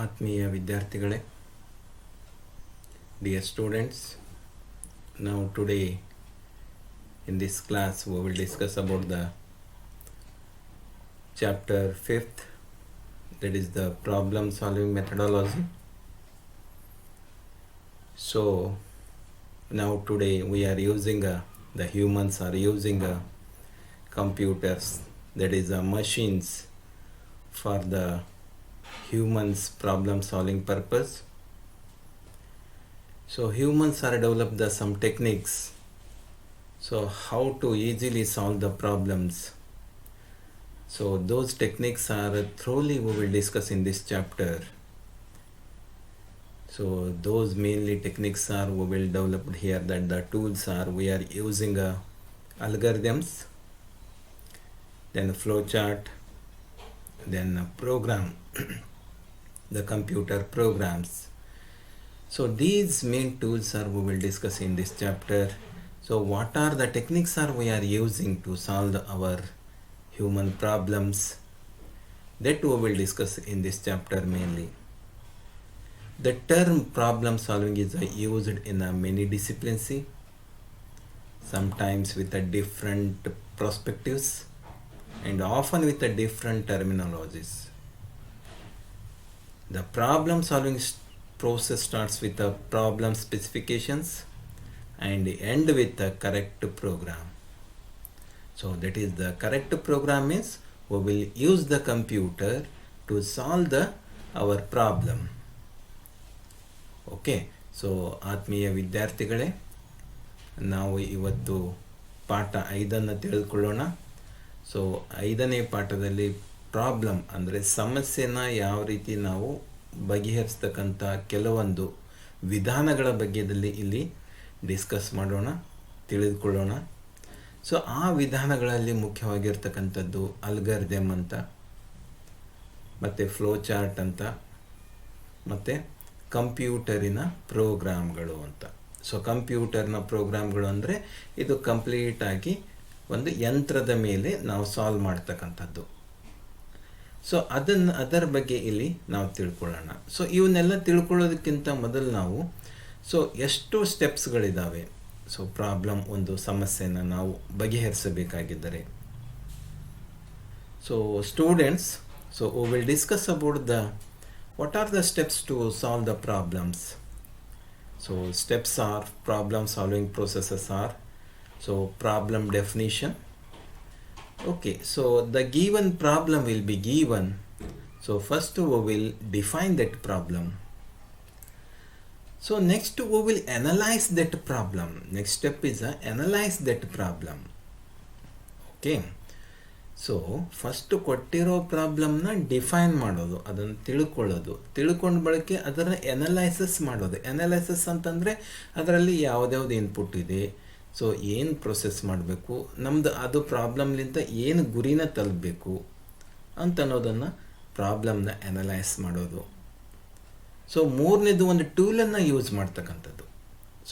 ಆತ್ಮೀಯ ವಿದ್ಯಾರ್ಥಿಗಳೇ, dear students, now today in this class we will discuss about the chapter 5th, that is the problem solving methodology. So now today we are using the humans are using computers, that is machines, for the humans problem solving purpose. So humans are developed some techniques, so how to easily solve the problems. So those techniques are thoroughly we will discuss in this chapter. So those mainly techniques are we will develop here, that the tools are we are using algorithms, then flowchart, then program the computer programs. So these main tools are we will discuss in this chapter. So what are the techniques are we are using to solve our human problems, that we will discuss in this chapter mainly. The term problem solving is used in many disciplines, sometimes with different perspectives and often with different terminologies. The problem solving process starts with the problem specifications and end with the correct program. So that is the correct program means we will use the computer to solve our problem. Okay, so ಆತ್ಮೀಯ ವಿದ್ಯಾರ್ಥಿಗಳೇ, ನಾವು ಇವತ್ತು ಪಾಠ 5 ತಿಳಿದುಕೊಳ್ಳೋಣ. So 5ನೇ ಪಾಠದಲ್ಲಿ problem ಅಂದರೆ ಸಮಸ್ಯೆನ ಯಾವ ರೀತಿ ನಾವು ಬಗೆಹರಿಸ್ತಕ್ಕಂಥ ಕೆಲವೊಂದು ವಿಧಾನಗಳ ಬಗ್ಗೆದಲ್ಲಿ ಇಲ್ಲಿ ಡಿಸ್ಕಸ್ ಮಾಡೋಣ, ತಿಳಿದುಕೊಳ್ಳೋಣ. ಸೊ ಆ ವಿಧಾನಗಳಲ್ಲಿ ಮುಖ್ಯವಾಗಿರ್ತಕ್ಕಂಥದ್ದು ಅಲ್ಗಾರಿದಮ್ ಅಂತ, ಮತ್ತು ಫ್ಲೋ ಚಾರ್ಟ್ ಅಂತ, ಮತ್ತು ಕಂಪ್ಯೂಟರಿನ ಪ್ರೋಗ್ರಾಮ್ಗಳು ಅಂತ. ಸೊ ಕಂಪ್ಯೂಟರ್ನ ಪ್ರೋಗ್ರಾಮ್ಗಳು ಅಂದರೆ ಇದು ಕಂಪ್ಲೀಟಾಗಿ ಒಂದು ಯಂತ್ರದ ಮೇಲೆ ನಾವು ಸಾಲ್ವ್ ಮಾಡ್ತಕ್ಕಂಥದ್ದು. ಸೊ ಅದರ ಬಗ್ಗೆ ಇಲ್ಲಿ ನಾವು ತಿಳ್ಕೊಳ್ಳೋಣ. ಸೊ ಇವನ್ನೆಲ್ಲ ತಿಳ್ಕೊಳ್ಳೋದಕ್ಕಿಂತ ಮೊದಲು ನಾವು ಎಷ್ಟು ಸ್ಟೆಪ್ಸ್ಗಳಿದ್ದಾವೆ ಸೊ ಪ್ರಾಬ್ಲಮ್, ಒಂದು ಸಮಸ್ಯೆನ ನಾವು ಬಗೆಹರಿಸಬೇಕಾಗಿದ್ದರೆ. So students, so we will discuss about what are the steps to solve the problems. So steps are problem solving processes are problem definition. Okay, so the given problem will be given. So first we will define that problem. So next we will analyze that problem. Next step is analyze that problem. Okay, so first ಕೊಟ್ಟಿರೋ ಪ್ರಾಬ್ಲಮ್ನ define ಮಾಡೋದು, ಅದನ್ನು ತಿಳ್ಕೊಂಡ ಬಳಕೆ ಅದರ analysis ಮಾಡೋದು. Analysis ಅಂತಂದರೆ ಅದರಲ್ಲಿ ಯಾವುದ್ಯಾವ್ದು input ಇದೆ, ಸೊ ಏನು ಪ್ರೊಸೆಸ್ ಮಾಡಬೇಕು, ನಮ್ಮದು ಅದು ಪ್ರಾಬ್ಲಮ್ಲಿಂದ ಏನು ಗುರಿನ ತಲುಪಬೇಕು ಅಂತ ಅನ್ನೋದನ್ನು ಪ್ರಾಬ್ಲಮ್ನ ಎನಲೈಸ್ ಮಾಡೋದು. ಸೊ ಮೂರನೇದು ಒಂದು ಟೂಲನ್ನು ಯೂಸ್ ಮಾಡ್ತಕ್ಕಂಥದ್ದು.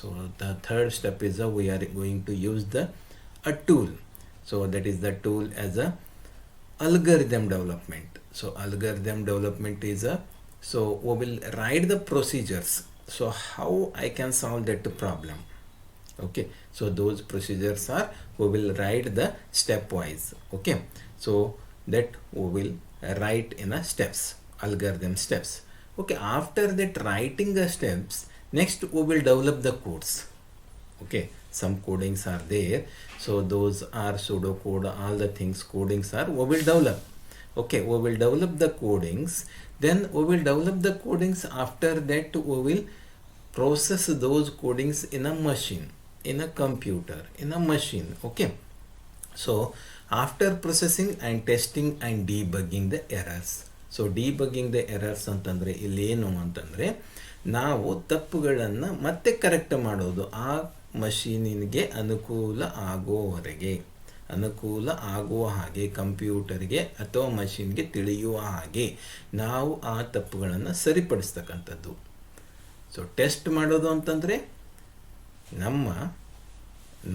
So the third step is we are going to use a tool. So that is the tool as a algorithm development. So algorithm development is so we will write the procedures. So how I can solve that problem. Okay, so those procedures are we will write the stepwise. Okay, so that we will write in a steps, algorithm steps. Okay, after that writing the steps, next we will develop the codes. Okay, some codings are there, so those are pseudo code, all the things codings are we will develop. Okay, we will develop the codings, then we will develop the codings. After that we will process those codings in a machine, in a computer, in a machine. Okay, so after processing and testing and debugging the errors. So debugging the errors ಅಂತಂದರೆ ಇಲ್ಲಿ ಏನು ಅಂತಂದರೆ ನಾವು ತಪ್ಪುಗಳನ್ನು ಮತ್ತೆ correct ಮಾಡೋದು, ಆ ಮಷೀನಿಗೆ ಅನುಕೂಲ ಆಗುವ ಹಾಗೆ ಕಂಪ್ಯೂಟರ್ಗೆ ಅಥವಾ ಮಷೀನ್ಗೆ ತಿಳಿಯುವ ಹಾಗೆ ನಾವು ಆ ತಪ್ಪುಗಳನ್ನು ಸರಿಪಡಿಸ್ತಕ್ಕಂಥದ್ದು. ಸೊ ಟೆಸ್ಟ್ ಮಾಡೋದು ಅಂತಂದರೆ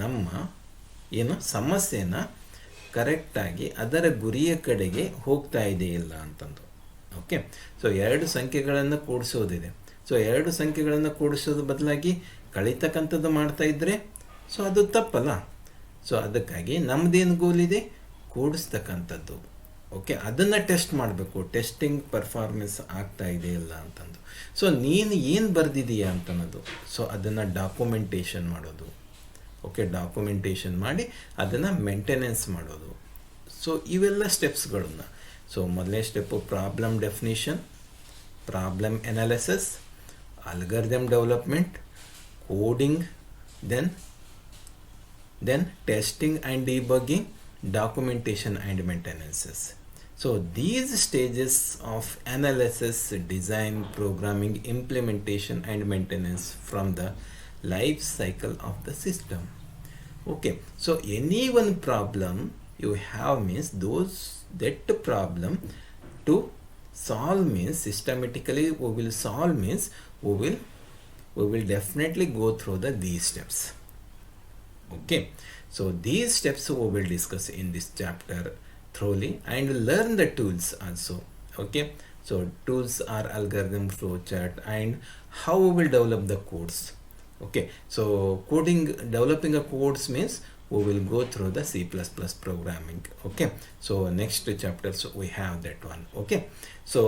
ನಮ್ಮ ಏನು ಸಮಸ್ಯೆನ ಕರೆಕ್ಟಾಗಿ ಅದರ ಗುರಿಯ ಕಡೆಗೆ ಹೋಗ್ತಾ ಇದೆಯಿಲ್ಲ ಅಂತಂದು. ಓಕೆ. ಸೊ ಎರಡು ಸಂಖ್ಯೆಗಳನ್ನು ಕೂಡಿಸೋದಿದೆ. ಸೊ ಎರಡು ಸಂಖ್ಯೆಗಳನ್ನು ಕೂಡಿಸೋದು ಬದಲಾಗಿ ಕಳೀತಕ್ಕಂಥದ್ದು ಮಾಡ್ತಾ ಇದ್ದರೆ ಸೊ ಅದು ತಪ್ಪಲ್ಲ. ಸೊ ಅದಕ್ಕಾಗಿ ನಮ್ಮದೇನು ಗೋಲ್ ಇದೆ, ಕೂಡಿಸ್ತಕ್ಕಂಥದ್ದು. ಓಕೆ, ಅದನ್ನು ಟೆಸ್ಟ್ ಮಾಡಬೇಕು, ಟೆಸ್ಟಿಂಗ್ ಪರ್ಫಾರ್ಮೆನ್ಸ್ ಆಗ್ತಾ ಇದೆ ಇಲ್ಲ ಅಂತಂದು. ಸೊ ನೀನು ಏನು ಬರೆದಿದೀಯಾ ಅಂತನ್ನೋದು, ಸೊ ಅದನ್ನು ಡಾಕ್ಯುಮೆಂಟೇಷನ್ ಮಾಡೋದು. ಓಕೆ, ಡಾಕ್ಯುಮೆಂಟೇಷನ್ ಮಾಡಿ ಅದನ್ನು ಮೇಂಟೆನೆನ್ಸ್ ಮಾಡೋದು. ಸೊ ಇವೆಲ್ಲ ಸ್ಟೆಪ್ಸ್ಗಳನ್ನು, ಸೊ ಮೊದಲನೇ step problem definition, problem analysis, algorithm development, coding, then testing and debugging, documentation and maintenance. So these stages of analysis, design, programming, implementation and maintenance from the life cycle of the system. Okay, so any one problem you have means that problem to solve means systematically we will solve means we will definitely go through these steps. Okay, so these steps we will discuss in this chapter thoroughly and learn the tools also. Okay, so tools are algorithm, flowchart, and how we will develop the codes. Okay, so developing a codes means we will go through the C++ programming. Okay, so next chapter so we have that one. Okay, so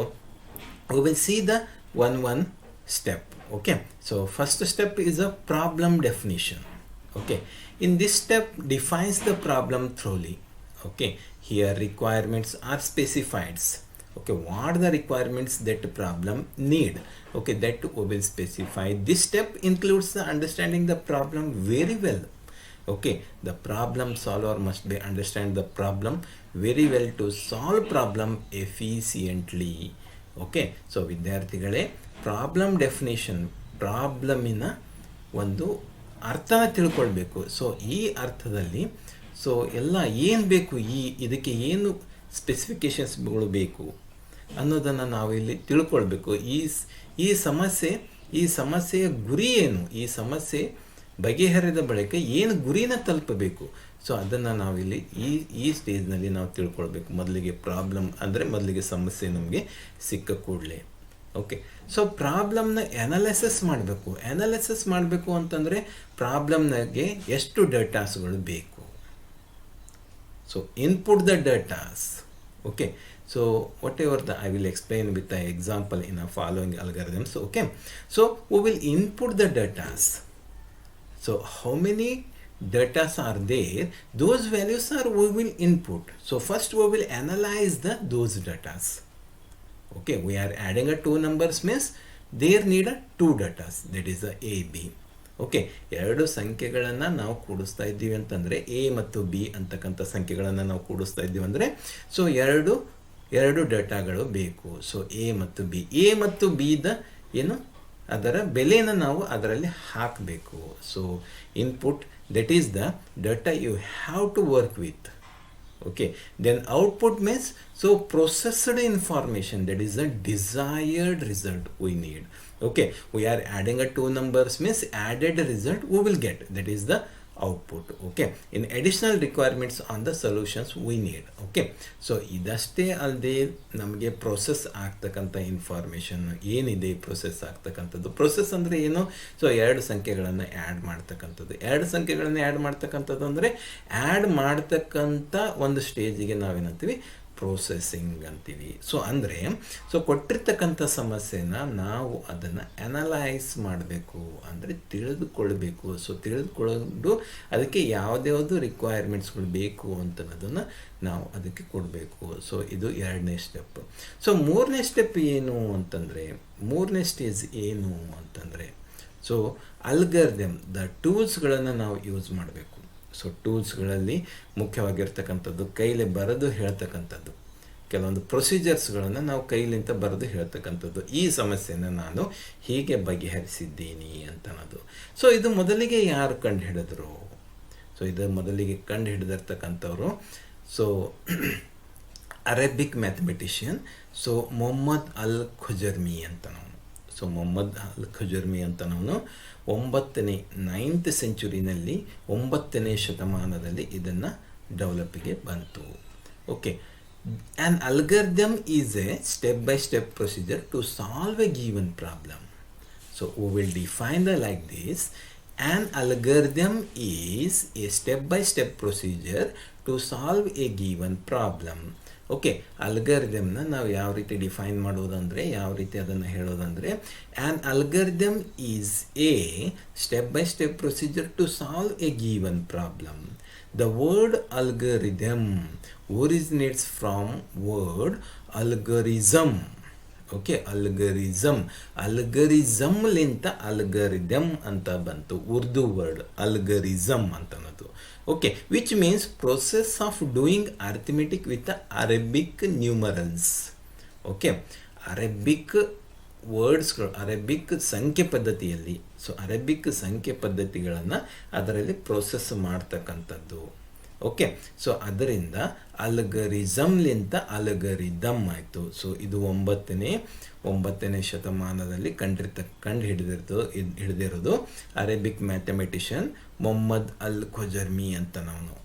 we will see the one step. Okay, so first step is a problem definition. Okay, in this step defines the problem thoroughly. Okay, here requirements are specified. Okay, what are the requirements that problem need? Okay, that we will specify. This step includes the understanding the problem very well. Okay, the problem solver must be understand the problem very well to solve problem efficiently. Okay, so ವಿದ್ಯಾರ್ಥಿಗಳೇ, problem definition, ಪ್ರಾಬ್ಲಮಿನ ಒಂದು ಅರ್ಥನ ತಿಳ್ಕೊಳ್ಬೇಕು. So ಈ ಅರ್ಥದಲ್ಲಿ so ಎಲ್ಲ ಏನು ಬೇಕು, ಇದಕ್ಕೆ ಏನು ಸ್ಪೆಸಿಫಿಕೇಶನ್ಸ್ಗಳು ಬೇಕು ಅನ್ನೋದನ್ನು ನಾವು ಇಲ್ಲಿ ತಿಳ್ಕೊಳ್ಬೇಕು. ಈ ಸಮಸ್ಯೆಯ ಗುರಿ ಏನು, ಈ ಸಮಸ್ಯೆ ಬಗೆಹರಿದ ಬಳಿಕ ಏನು ಗುರಿನ ತಲುಪಬೇಕು, ಸೊ ಅದನ್ನು ನಾವಿಲ್ಲಿ ಈ ಸ್ಟೇಜ್ನಲ್ಲಿ ನಾವು ತಿಳ್ಕೊಳ್ಬೇಕು. ಮೊದಲಿಗೆ ಪ್ರಾಬ್ಲಮ್ ಅಂದರೆ ಮೊದಲಿಗೆ ಸಮಸ್ಯೆ ನಮಗೆ ಸಿಕ್ಕ ಕೂಡಲೇ. ಓಕೆ, ಸೊ ಪ್ರಾಬ್ಲಮ್ನ ಅನಾಲಿಸಿಸ್ ಮಾಡಬೇಕು. ಅನಾಲಿಸಿಸ್ ಮಾಡಬೇಕು ಅಂತಂದರೆ ಪ್ರಾಬ್ಲಮ್ನಾಗೆ ಎಷ್ಟು ಡೇಟಾಸ್ಗಳು ಬೇಕು. So input the datas. Okay, so whatever I will explain with the example in a following algorithms. Okay, so we will input the datas. So how many datas are there, those values are we will input. So first we will analyze those datas. Okay, we are adding a two numbers means there need a two datas, that is a B. Okay, ಎರಡು ಸಂಖ್ಯೆಗಳನ್ನು ನಾವು ಕೂಡಿಸ್ತಾ ಇದ್ದೀವಿ ಅಂತಂದರೆ A ಮತ್ತು B ಅಂತಕ್ಕಂಥ ಸಂಖ್ಯೆಗಳನ್ನು ನಾವು ಕೂಡಿಸ್ತಾ ಇದ್ದೀವಿ ಅಂದರೆ ಸೊ ಎರಡು ಡೇಟಾಗಳು ಬೇಕು. ಸೊ ಎ ಮತ್ತು ಬಿದ ಏನು ಅದರ ಬೆಲೆಯನ್ನು ನಾವು ಅದರಲ್ಲಿ ಹಾಕಬೇಕು. So input that is the data you have to work with. Okay, then output means so processed information, that is the desired result we need. Okay, we are adding a two numbers means added result we will get, that is the output. Okay, in additional requirements on the solutions we need. Okay, so ಇದಷ್ಟೇ ಅಲ್ಲದೆ ನಮಗೆ process ಆಗ್ತಕ್ಕಂಥ information ಏನಿದೆ, process ಆಗ್ತಕ್ಕಂಥದ್ದು. Process ಅಂದರೆ ಏನು, so ಎರಡು ಸಂಖ್ಯೆಗಳನ್ನು add ಮಾಡ್ತಕ್ಕಂಥದ್ದು ಅಂದರೆ ಆ್ಯಡ್ ಮಾಡ್ತಕ್ಕಂಥ ಒಂದು ಸ್ಟೇಜಿಗೆ ನಾವೇನಂತೀವಿ, ಪ್ರೊಸೆಸಿಂಗ್ ಅಂತೀವಿ. ಸೊ ಕೊಟ್ಟಿರ್ತಕ್ಕಂಥ ಸಮಸ್ಯೆನ ನಾವು ಅದನ್ನು ಅನಲೈಸ್ ಮಾಡಬೇಕು, ಅಂದರೆ ತಿಳಿದುಕೊಳ್ಬೇಕು. ಸೊ ತಿಳಿದುಕೊಂಡು ಅದಕ್ಕೆ ಯಾವುದ್ಯಾವುದು ರಿಕ್ವೈರ್ಮೆಂಟ್ಸ್ಗಳು ಬೇಕು ಅಂತನ್ನೋದನ್ನು ನಾವು ಅದಕ್ಕೆ ಕೊಡಬೇಕು. ಸೊ ಇದು ಎರಡನೇ ಸ್ಟೆಪ್. ಸೊ ಮೂರನೇ ಸ್ಟೆಪ್ ಏನು ಅಂತಂದರೆ, ಮೂರನೇ ಸ್ಟೇಜ್ ಏನು ಅಂತಂದರೆ ಸೊ ಅಲ್ಗಾರಿದಮ್, ದ ಟೂಲ್ಸ್ಗಳನ್ನು ನಾವು ಯೂಸ್ ಮಾಡಬೇಕು. ಸೊ ಟೂಲ್ಸ್ಗಳಲ್ಲಿ ಮುಖ್ಯವಾಗಿರ್ತಕ್ಕಂಥದ್ದು ಕೈಲಿ ಬರೆದು ಹೇಳ್ತಕ್ಕಂಥದ್ದು, ಕೆಲವೊಂದು ಪ್ರೊಸೀಜರ್ಸ್ಗಳನ್ನು ನಾವು ಕೈಲಿಂದ ಬರೆದು ಹೇಳ್ತಕ್ಕಂಥದ್ದು. ಈ ಸಮಸ್ಯೆನ ನಾನು ಹೀಗೆ ಬಗೆಹರಿಸಿದ್ದೀನಿ ಅಂತನ್ನೋದು. ಸೊ ಇದು ಮೊದಲಿಗೆ ಯಾರು ಕಂಡುಹಿಡಿದ್ರು, ಸೊ ಇದು ಮೊದಲಿಗೆ ಕಂಡುಹಿಡಿದಿರ್ತಕ್ಕಂಥವ್ರು so Arabic mathematician so Muhammad al Khwarizmi ಅಂತನವನು. So Muhammad al Khwarizmi ಅಂತನವನು 9ನೇ ಸೆಂಚುರಿನಲ್ಲಿ 9ನೇ ಶತಮಾನದಲ್ಲಿ ಇದನ್ನು ಡೆವಲಪಿಗೆ ಬಂತು. Okay, An algorithm is a step-by-step procedure to solve a given problem. So we will define the like this. An algorithm is a step-by-step procedure to solve a given problem. Okay, ಅಲ್ಗರಿದಮ್ನ ನಾವು ಯಾವ ರೀತಿ define ಮಾಡೋದಂದರೆ, ಯಾವ ರೀತಿ ಅದನ್ನು ಹೇಳೋದಂದರೆ, an algorithm is a step by step procedure to solve a given problem. The word algorithm originates from word algorithm. Okay, algorithm ಲಿಂತ algorithm ಅಂತ ಬಂತು, ಉರ್ದು ವರ್ಡ್ algorithm ಅಂತ ಅನ್ನೋದು. Okay, which means process of doing arithmetic with Arabic numerals. Okay, Arabic ವರ್ಡ್ಸ್ಗಳು, Arabic ಸಂಖ್ಯೆ ಪದ್ಧತಿಯಲ್ಲಿ, so Arabic ಸಂಖ್ಯೆ ಪದ್ಧತಿಗಳನ್ನು ಅದರಲ್ಲಿ ಪ್ರೋಸೆಸ್ ಮಾಡ್ತಕ್ಕಂಥದ್ದು. ಓಕೆ, ಸೊ ಅದರಿಂದ ಅಲ್ಗರಿಸಮ್ಲಿಂತ ಅಲ್ಗರಿದಮ್ ಆಯಿತು. ಸೊ ಇದು ಒಂಬತ್ತನೇ ಶತಮಾನದಲ್ಲಿ ಹಿಡಿದಿರೋದು ಅರೇಬಿಕ್ ಮ್ಯಾಥಮೆಟಿಷಿಯನ್ ಮೊಹಮ್ಮದ್ ಅಲ್ ಖೊಜರ್ಮಿ ಅಂತ ನಾವು.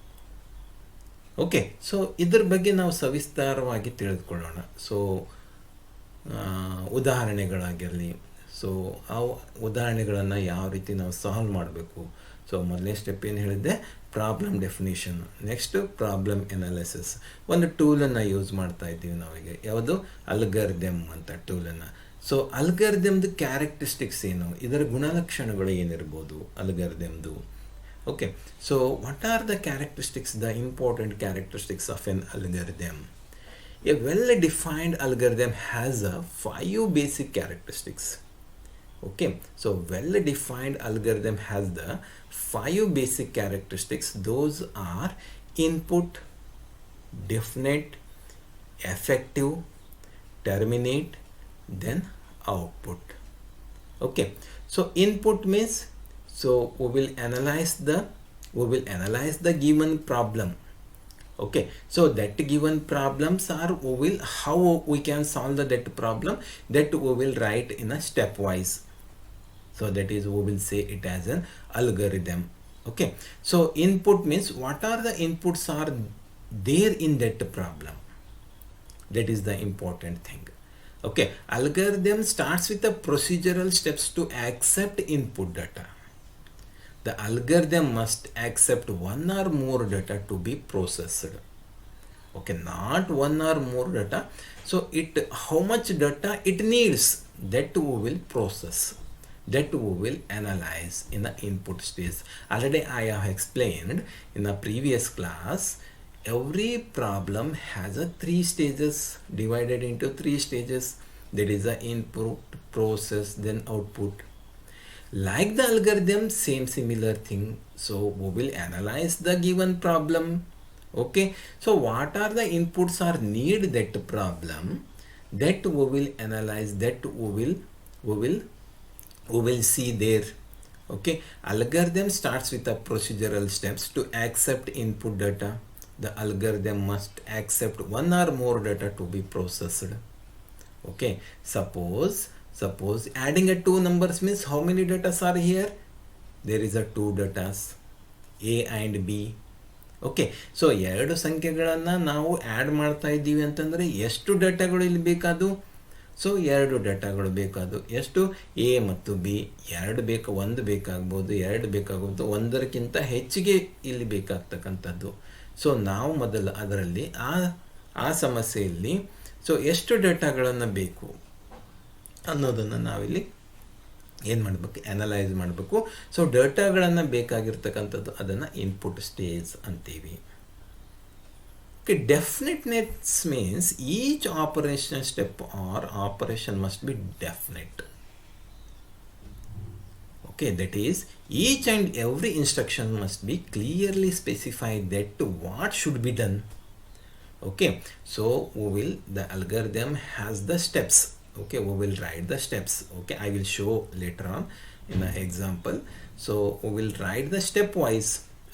ಓಕೆ, ಸೊ ಇದ್ರ ಬಗ್ಗೆ ನಾವು ಸವಿಸ್ತಾರವಾಗಿ ತಿಳಿದುಕೊಳ್ಳೋಣ. ಸೊ ಉದಾಹರಣೆಗಳಾಗಿರಲಿ, ಸೊ ಆ ಉದಾಹರಣೆಗಳನ್ನು ಯಾವ ರೀತಿ ನಾವು ಸಾಲ್ವ್ ಮಾಡಬೇಕು. ಸೊ ಮೊದಲನೇ ಸ್ಟೆಪ್ ಏನು ಹೇಳಿದ್ದೆ, problem definition. Next problem analysis. ಒಂದು ಟೂಲನ್ನು ಯೂಸ್ ಮಾಡ್ತಾ ಇದ್ದೀವಿ ನಾವೀಗ, ಯಾವುದು ಅಲ್ಗರಿದಮ್ ಅಂತ ಟೂಲನ್ನು. ಸೊ ಅಲ್ಗರಿದಮ್ದು ಕ್ಯಾರೆಕ್ಟರಿಸ್ಟಿಕ್ಸ್ ಏನು, ಇದರ ಗುಣಲಕ್ಷಣಗಳು ಏನಿರ್ಬೋದು ಅಲ್ಗರಿದಮ್ದು. Okay, so what are the characteristics, the important characteristics of an algorithm? A well-defined algorithm has 5 basic characteristics. Okay, so well-defined algorithm has the 5 basic characteristics. Those are input, definite, effective, terminate, then output. Okay, so input means, so we will analyze the given problem. Okay, so that given problems are, how we can solve that problem, that we will write in a stepwise. So that is, we will say it as an algorithm. Okay, so input means what are the inputs are there in that problem. That is the important thing. Okay, algorithm starts with the procedural steps to accept input data. The algorithm must accept one or more data to be processed. Okay, not one or more data. So how much data it needs, that we will process, that we will analyze in the input stage. Already I have explained in the previous class, every problem has a 3 stages, divided into 3 stages. That is the input, process, then output. Like the algorithm, similar thing. So we will analyze the given problem. Okay, so what are the inputs are need that problem, that we will analyze, that we will see there. Okay, algorithm starts with the procedural steps to accept input data. The algorithm must accept one or more data to be processed. Okay, suppose adding a 2 numbers means how many data are here? There is a 2 datas, A and B. Okay, so 2 ಸಂಖ್ಯೆಗಳನ್ನು ನಾವು add ಮಾಡ್ತಾ ಇದ್ದೀವಿ ಅಂತಂದರೆ ಎಷ್ಟು ಡೇಟಾಗಳು ಇಲ್ಲಿ ಬೇಕಾದು? So 2 ಡೇಟಾಗಳು ಬೇಕಾದು. ಎಷ್ಟು? A ಮತ್ತು B 2 1 ಬೇಕಾಗ್ಬೋದು, 2 ಬೇಕಾಗ್ಬೋದು, 1ಕ್ಕಿಂತ ಹೆಚ್ಚಿಗೆ ಇಲ್ಲಿ ಬೇಕಾಗ್ತಕ್ಕಂಥದ್ದು. ಸೊ ನಾವು ಮೊದಲು ಅದರಲ್ಲಿ ಆ ಸಮಸ್ಯೆಯಲ್ಲಿ ಸೊ ಎಷ್ಟು ಡೇಟಾಗಳನ್ನು ಬೇಕು ಅನ್ನೋದನ್ನು ನಾವಿಲ್ಲಿ ಏನು ಮಾಡಬೇಕು, ಅನಲೈಸ್ ಮಾಡಬೇಕು. ಸೊ ಡೇಟಾಗಳನ್ನು ಬೇಕಾಗಿರ್ತಕ್ಕಂಥದ್ದು ಅದನ್ನು ಇನ್ಪುಟ್ ಸ್ಟೇಜ್ ಅಂತೀವಿ. Okay, definiteness means each operation step or operation must be definite. Okay, that is each and every instruction must be clearly specified that what should be done. Okay, so the algorithm has the steps. Okay, we will write the steps. Okay, I will show later on in an example. So we will write the stepwise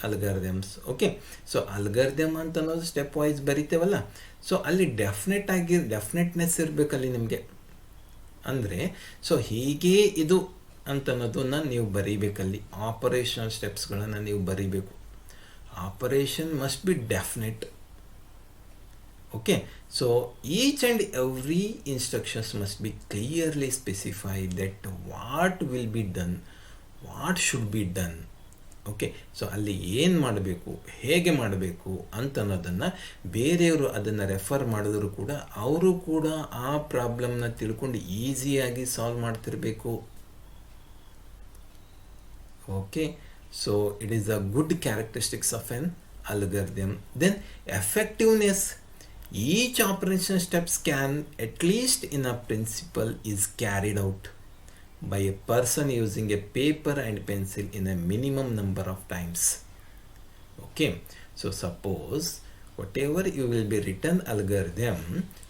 algorithms. Okay, so algorithm ಅಂತ ಅನ್ನೋದು step wise ಬರಿತೇವಲ್ಲ, so ಅಲ್ಲಿ ಡೆಫಿನೆಟ್ನೆಸ್ ಇರಬೇಕಲ್ಲಿ ನಿಮಗೆ. ಅಂದರೆ so ಹೀಗೆ ಇದು ಅಂತನ್ನೋದನ್ನು ನೀವು ಬರೀಬೇಕಲ್ಲಿ, operational ಸ್ಟೆಪ್ಸ್ಗಳನ್ನು ನೀವು ಬರೀಬೇಕು. Operation must be definite. Okay, so each and every instructions must be clearly specified that what will be done, what should be done. Okay, so ಅಲ್ಲಿ ಏನು ಮಾಡಬೇಕು, ಹೇಗೆ ಮಾಡಬೇಕು ಅಂತ ಅನ್ನೋದನ್ನು ಬೇರೆಯವರು ಅದನ್ನು ರೆಫರ್ ಮಾಡಿದ್ರು ಕೂಡ ಅವರು ಕೂಡ ಆ ಪ್ರಾಬ್ಲಮ್ನ ತಿಳ್ಕೊಂಡು ಈಸಿಯಾಗಿ ಸಾಲ್ವ್ ಮಾಡ್ತಿರಬೇಕು. Okay, so it is a good characteristics of an algorithm. Then effectiveness, each operation steps can at least in a principle is carried out by a person using a paper and pencil in a minimum number of times. Okay, so suppose whatever you will be written algorithm,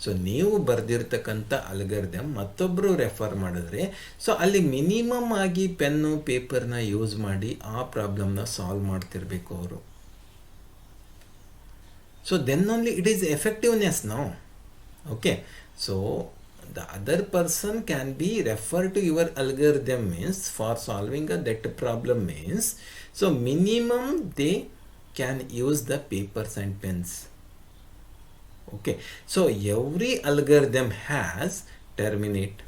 so ನೀವು ಬರೆದಿರ್ತಕ್ಕಂಥ algorithm ಮತ್ತೊಬ್ಬರು refer ಮಾಡಿದ್ರೆ so ಅಲ್ಲಿ minimum ಆಗಿ pen ಪೇಪರ್ನ use ಮಾಡಿ ಆ ಪ್ರಾಬ್ಲಮ್ನ solve ಮಾಡ್ತಿರ್ಬೇಕು ಅವರು. So then only it is effectiveness now. Okay, so the other person can be referred to your algorithm means for solving that problem means, so minimum they can use the papers and pens. Okay, so every algorithm has terminate.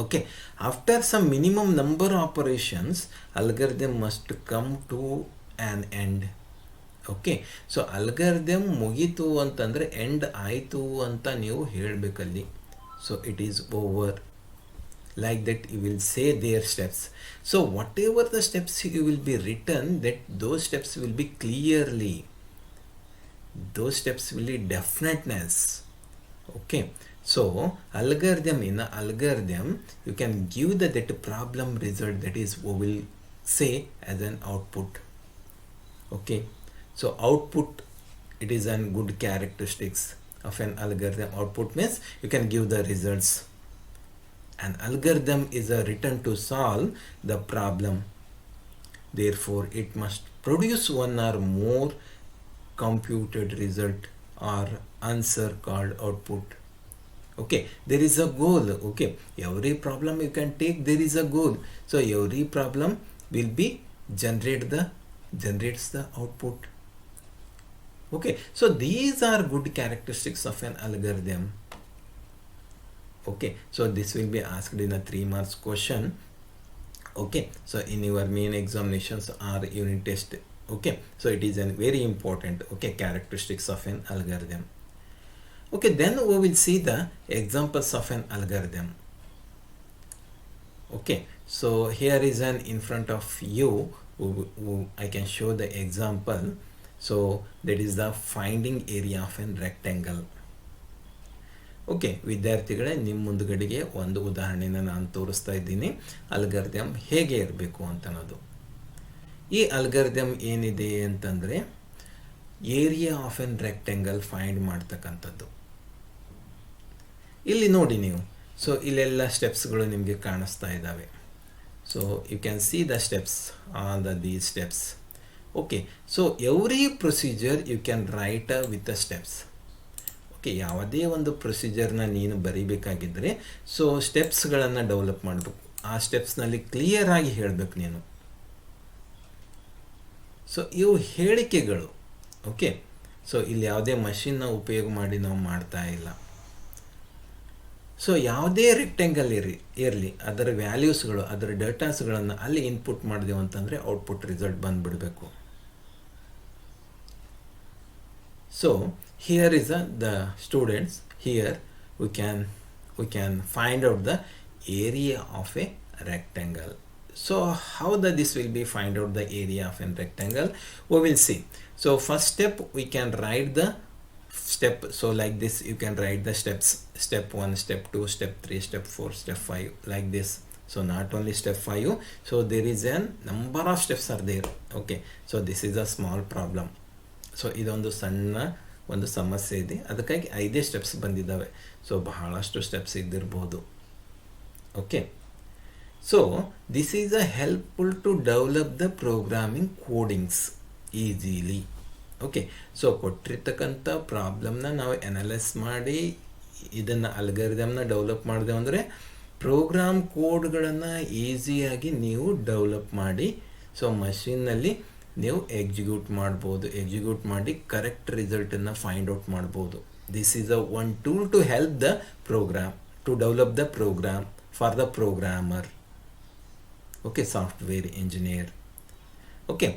Okay, after some minimum number of operations algorithm must come to an end. Okay, so algorithm ಮುಗೀತು ಅಂತಂದರೆ end ಆಯಿತು ಅಂತ ನೀವು ಹೇಳಬೇಕಲ್ಲಿ. So it is over like that you will say their steps. So whatever the steps you will be return that those steps will be clearly, those steps will be definiteness. Okay, so algorithm, in a algorithm you can give the that problem result, that is we will say as an output. Okay, so output, it is a good characteristics of an algorithm. Output means you can give the results. An algorithm is a written to solve the problem, therefore it must produce one or more computed result or answer called output. Okay, there is a goal. Okay, every problem you can take, there is a goal. So every problem will be generates the output. Okay, so these are good characteristics of an algorithm. Okay, so this will be asked in a 3 marks question. Okay, so in your main examinations or unit test. Okay, so it is a very important, okay, characteristics of an algorithm. Okay, then we will see the examples of an algorithm. Okay, so here is an in front of you, I can show the example. So that is the finding area of an rectangle. Okay ವಿದ್ಯಾರ್ಥಿಗಳೇ, ನಿಮ್ಮ ಮುಂದುಗಡೆಗೆ ಒಂದು ಉದಾಹರಣೆನ ನಾನು ತೋರಿಸ್ತಾ ಇದ್ದೀನಿ algorithm ಹೇಗೆ ಇರಬೇಕು ಅಂತ ಅನ್ನೋದು. ಈ ಅಲ್ಗರಿದಮ್ ಏನಿದೆ ಅಂತಂದರೆ area of an rectangle find ಮಾಡ್ತಕ್ಕಂಥದ್ದು. ಇಲ್ಲಿ ನೋಡಿ ನೀವು, ಸೊ ಇಲ್ಲೆಲ್ಲ ಸ್ಟೆಪ್ಸ್ಗಳು ನಿಮಗೆ ಕಾಣಿಸ್ತಾ ಇದ್ದಾವೆ. So you can see the steps on these steps. Okay, so every procedure you can write with the steps. Okay, ಯಾವುದೇ ಒಂದು ಪ್ರೊಸೀಜರ್ನ ನೀನು ಬರೀಬೇಕಾಗಿದ್ದರೆ ಸೊ ಸ್ಟೆಪ್ಸ್ಗಳನ್ನು ಡೆವಲಪ್ ಮಾಡಬೇಕು. ಆ ಸ್ಟೆಪ್ಸ್ನಲ್ಲಿ ಕ್ಲಿಯರ್ ಆಗಿ ಹೇಳಬೇಕು ನೀನು. ಸೊ ಇವು ಹೇಳಿಕೆಗಳು. ಓಕೆ, ಸೊ ಇಲ್ಲಿ ಯಾವುದೇ ಮಷಿನ್ನ ಉಪಯೋಗ ಮಾಡಿ ನಾವು ಮಾಡ್ತಾ ಇಲ್ಲ. ಸೊ ಯಾವುದೇ ರೆಕ್ಟ್ಯಾಂಗಲ್ ಇರಲಿ ಅದರ ವ್ಯಾಲ್ಯೂಸ್ಗಳು, ಅದರ ಡೇಟಾಸ್ಗಳನ್ನು ಅಲ್ಲಿ ಇನ್ಪುಟ್ ಮಾಡಿದೆವು ಅಂತಂದರೆ ಔಟ್ಪುಟ್ ರಿಸಲ್ಟ್ ಬಂದುಬಿಡಬೇಕು. So here is the students, here we can find out the area of a rectangle. So how this will be find out the area of a rectangle, we will see. So first step we can write the step. So like this you can write the steps: step 1, step 2, step 3, step 4, step 5, like this. So not only step 5, so there is a number of steps are there. Okay, so this is a small problem. So ಇದೊಂದು ಸಣ್ಣ ಒಂದು ಸಮಸ್ಯೆ ಇದೆ, ಅದಕ್ಕಾಗಿ 5 steps ಬಂದಿದ್ದಾವೆ. So ಬಹಳಷ್ಟು steps ಇದ್ದಿರ್ಬೋದು. Okay, so this is a helpful to develop the programming codings easily. Okay, so ಕೊಟ್ಟಿರ್ತಕ್ಕಂಥ ಪ್ರಾಬ್ಲಮ್ನ ನಾವು ಅನಲೈಸ್ ಮಾಡಿ ಇದನ್ನು ಅಲ್ಗರಿದಮ್ನ ಡೆವಲಪ್ ಮಾಡಿದೆವು ಅಂದರೆ ಪ್ರೋಗ್ರಾಮ್ ಕೋಡ್ಗಳನ್ನು ಈಸಿಯಾಗಿ ನೀವು ಡೆವಲಪ್ ಮಾಡಿ ಸೊ ಮಷಿನ್ನಲ್ಲಿ ನೀವು ಎಕ್ಸಿಕ್ಯೂಟ್ ಮಾಡ್ಬೋದು, ಎಕ್ಸಿಕ್ಯೂಟ್ ಮಾಡಿ ಕರೆಕ್ಟ್ ರಿಸಲ್ಟನ್ನು ಫೈಂಡ್ ಔಟ್ ಮಾಡ್ಬೋದು. This is a one tool to help the program, to develop the program for the programmer. Okay, software engineer. Okay,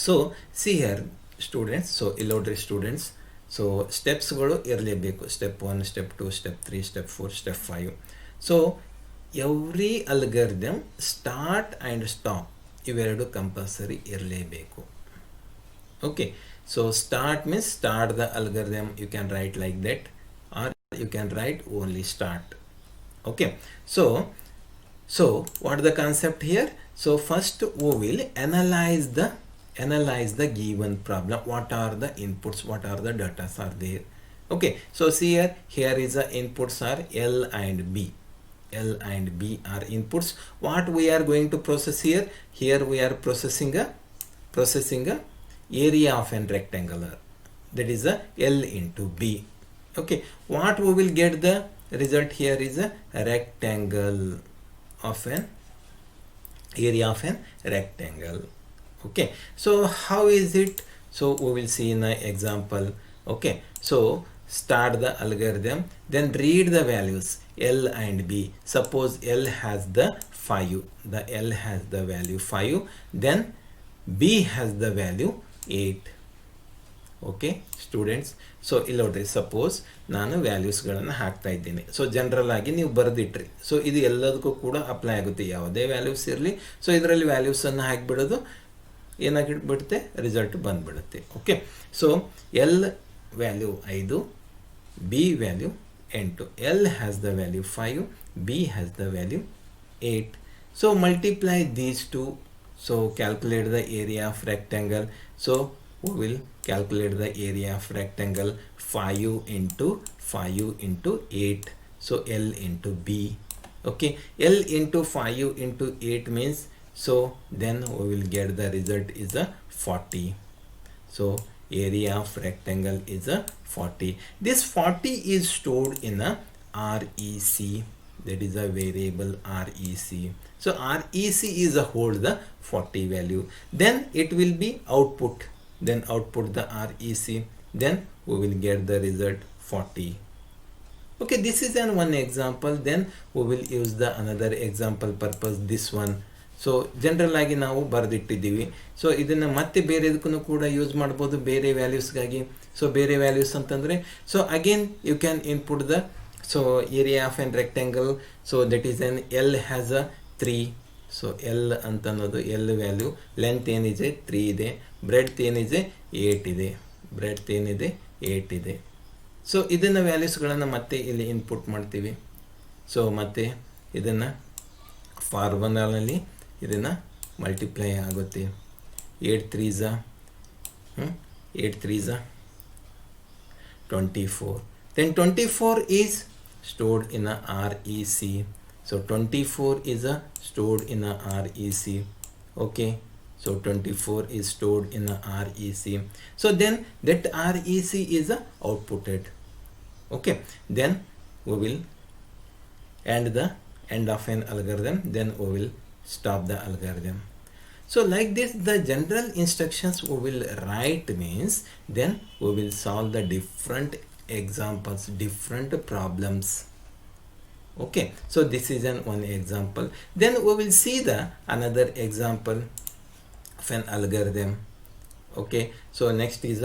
so see here students, so ಇಲ್ಲಿ ನೋಡ್ರಿ students, so ಸ್ಟೆಪ್ಸ್ಗಳು ಇರಲೇಬೇಕು. Step 1, step 2, step 3, step 4, step 5. So every algorithm start and stop ಇವೆರಡು compulsory ಇರಲೇಬೇಕು. Okay, so start means start the algorithm, you can write like that, are you can write only start. Okay, so what the concept here? So first we will analyze the given problem. What are the inputs, what are the data are there? Okay, so see here is the inputs are L and B. L and B are inputs. What we are going to process here? Here we are processing a area of a rectangular, that is a L into B. Okay, what we will get the result here is a rectangle of an area of an rectangle. Okay, so how is it? So we will see in an example. Okay, so start the algorithm, then read the values L and B. Suppose L has the 5, the L has the value 5, then B has the value 8. Okay students, so ಇಲ್ಲಿ ನೋಡ್ರಿ, suppose ನಾನು ವ್ಯಾಲ್ಯೂಸ್ಗಳನ್ನು ಹಾಕ್ತಾ ಇದ್ದೀನಿ. So general ಆಗಿ ನೀವು ಬರೆದಿಟ್ರಿ. So ಇದು ಎಲ್ಲದಕ್ಕೂ ಕೂಡ ಅಪ್ಲೈ ಆಗುತ್ತೆ, ಯಾವುದೇ ವ್ಯಾಲ್ಯೂಸ್ ಇರಲಿ. ಸೊ ಇದರಲ್ಲಿ ವ್ಯಾಲ್ಯೂಸನ್ನು ಹಾಕಿಬಿಡೋದು, ಏನಾಗಿಬಿಡುತ್ತೆ, ರಿಸಲ್ಟ್ ಬಂದುಬಿಡುತ್ತೆ. Okay, so L value 5, B value 8. L has the value 5, B has the value 8. So multiply these two, so calculate the area of rectangle. So we will calculate the area of rectangle 5 into 8. So L into B. Okay, L into 5 into 8 means, so then we will get the result is a 40. So area of rectangle is a 40. This 40 is stored in a REC, that is a variable REC. So REC is a hold the 40 value, then it will be output, then output the REC, then we will get the result 40. Okay, this is an one example. Then we will use the another example purpose, this one. So general ಆಗಿ ನಾವು ಬರೆದಿಟ್ಟಿದ್ದೀವಿ. So ಇದನ್ನು ಮತ್ತೆ ಬೇರೆದಕ್ಕೂ ಕೂಡ use ಮಾಡ್ಬೋದು, ಬೇರೆ ವ್ಯಾಲ್ಯೂಸ್ಗಾಗಿ. So ಬೇರೆ values ಅಂತಂದರೆ, so again you can input the, so area of an rectangle. So that is an L has a 3. So L ಅಂತ ಅನ್ನೋದು, ಎಲ್ ವ್ಯಾಲ್ಯೂ, ಲೆಂತ್ ಏನಿದೆ 3 ಇದೆ, ಬ್ರೆಡ್ತ್ ಏನಿದೆ 8 ಇದೆ, ಬ್ರೆಡ್ತ್ ಏನಿದೆ 8 ಇದೆ. ಸೊ ಇದನ್ನು ವ್ಯಾಲ್ಯೂಸ್ಗಳನ್ನು ಮತ್ತೆ ಇಲ್ಲಿ ಇನ್ಪುಟ್ ಮಾಡ್ತೀವಿ. ಸೊ ಮತ್ತೆ ಇದನ್ನು ಫಾರ್ಮುಲಾನಲ್ಲಿ ಇದನ್ನು ಮಲ್ಟಿಪ್ಲೈ ಆಗುತ್ತೆ. 8 3s 24. Then 24 is stored in a REC. So 24 is stored in a REC. Okay, so 24 is stored in a REC. So then that REC is outputted. Okay, then we will end of an algorithm, then we will stop the algorithm. So like this, the general instructions we will write means, then we will solve the different examples, different problems. Okay, so this is one example. Then we will see the another example of an algorithm. Okay, so next is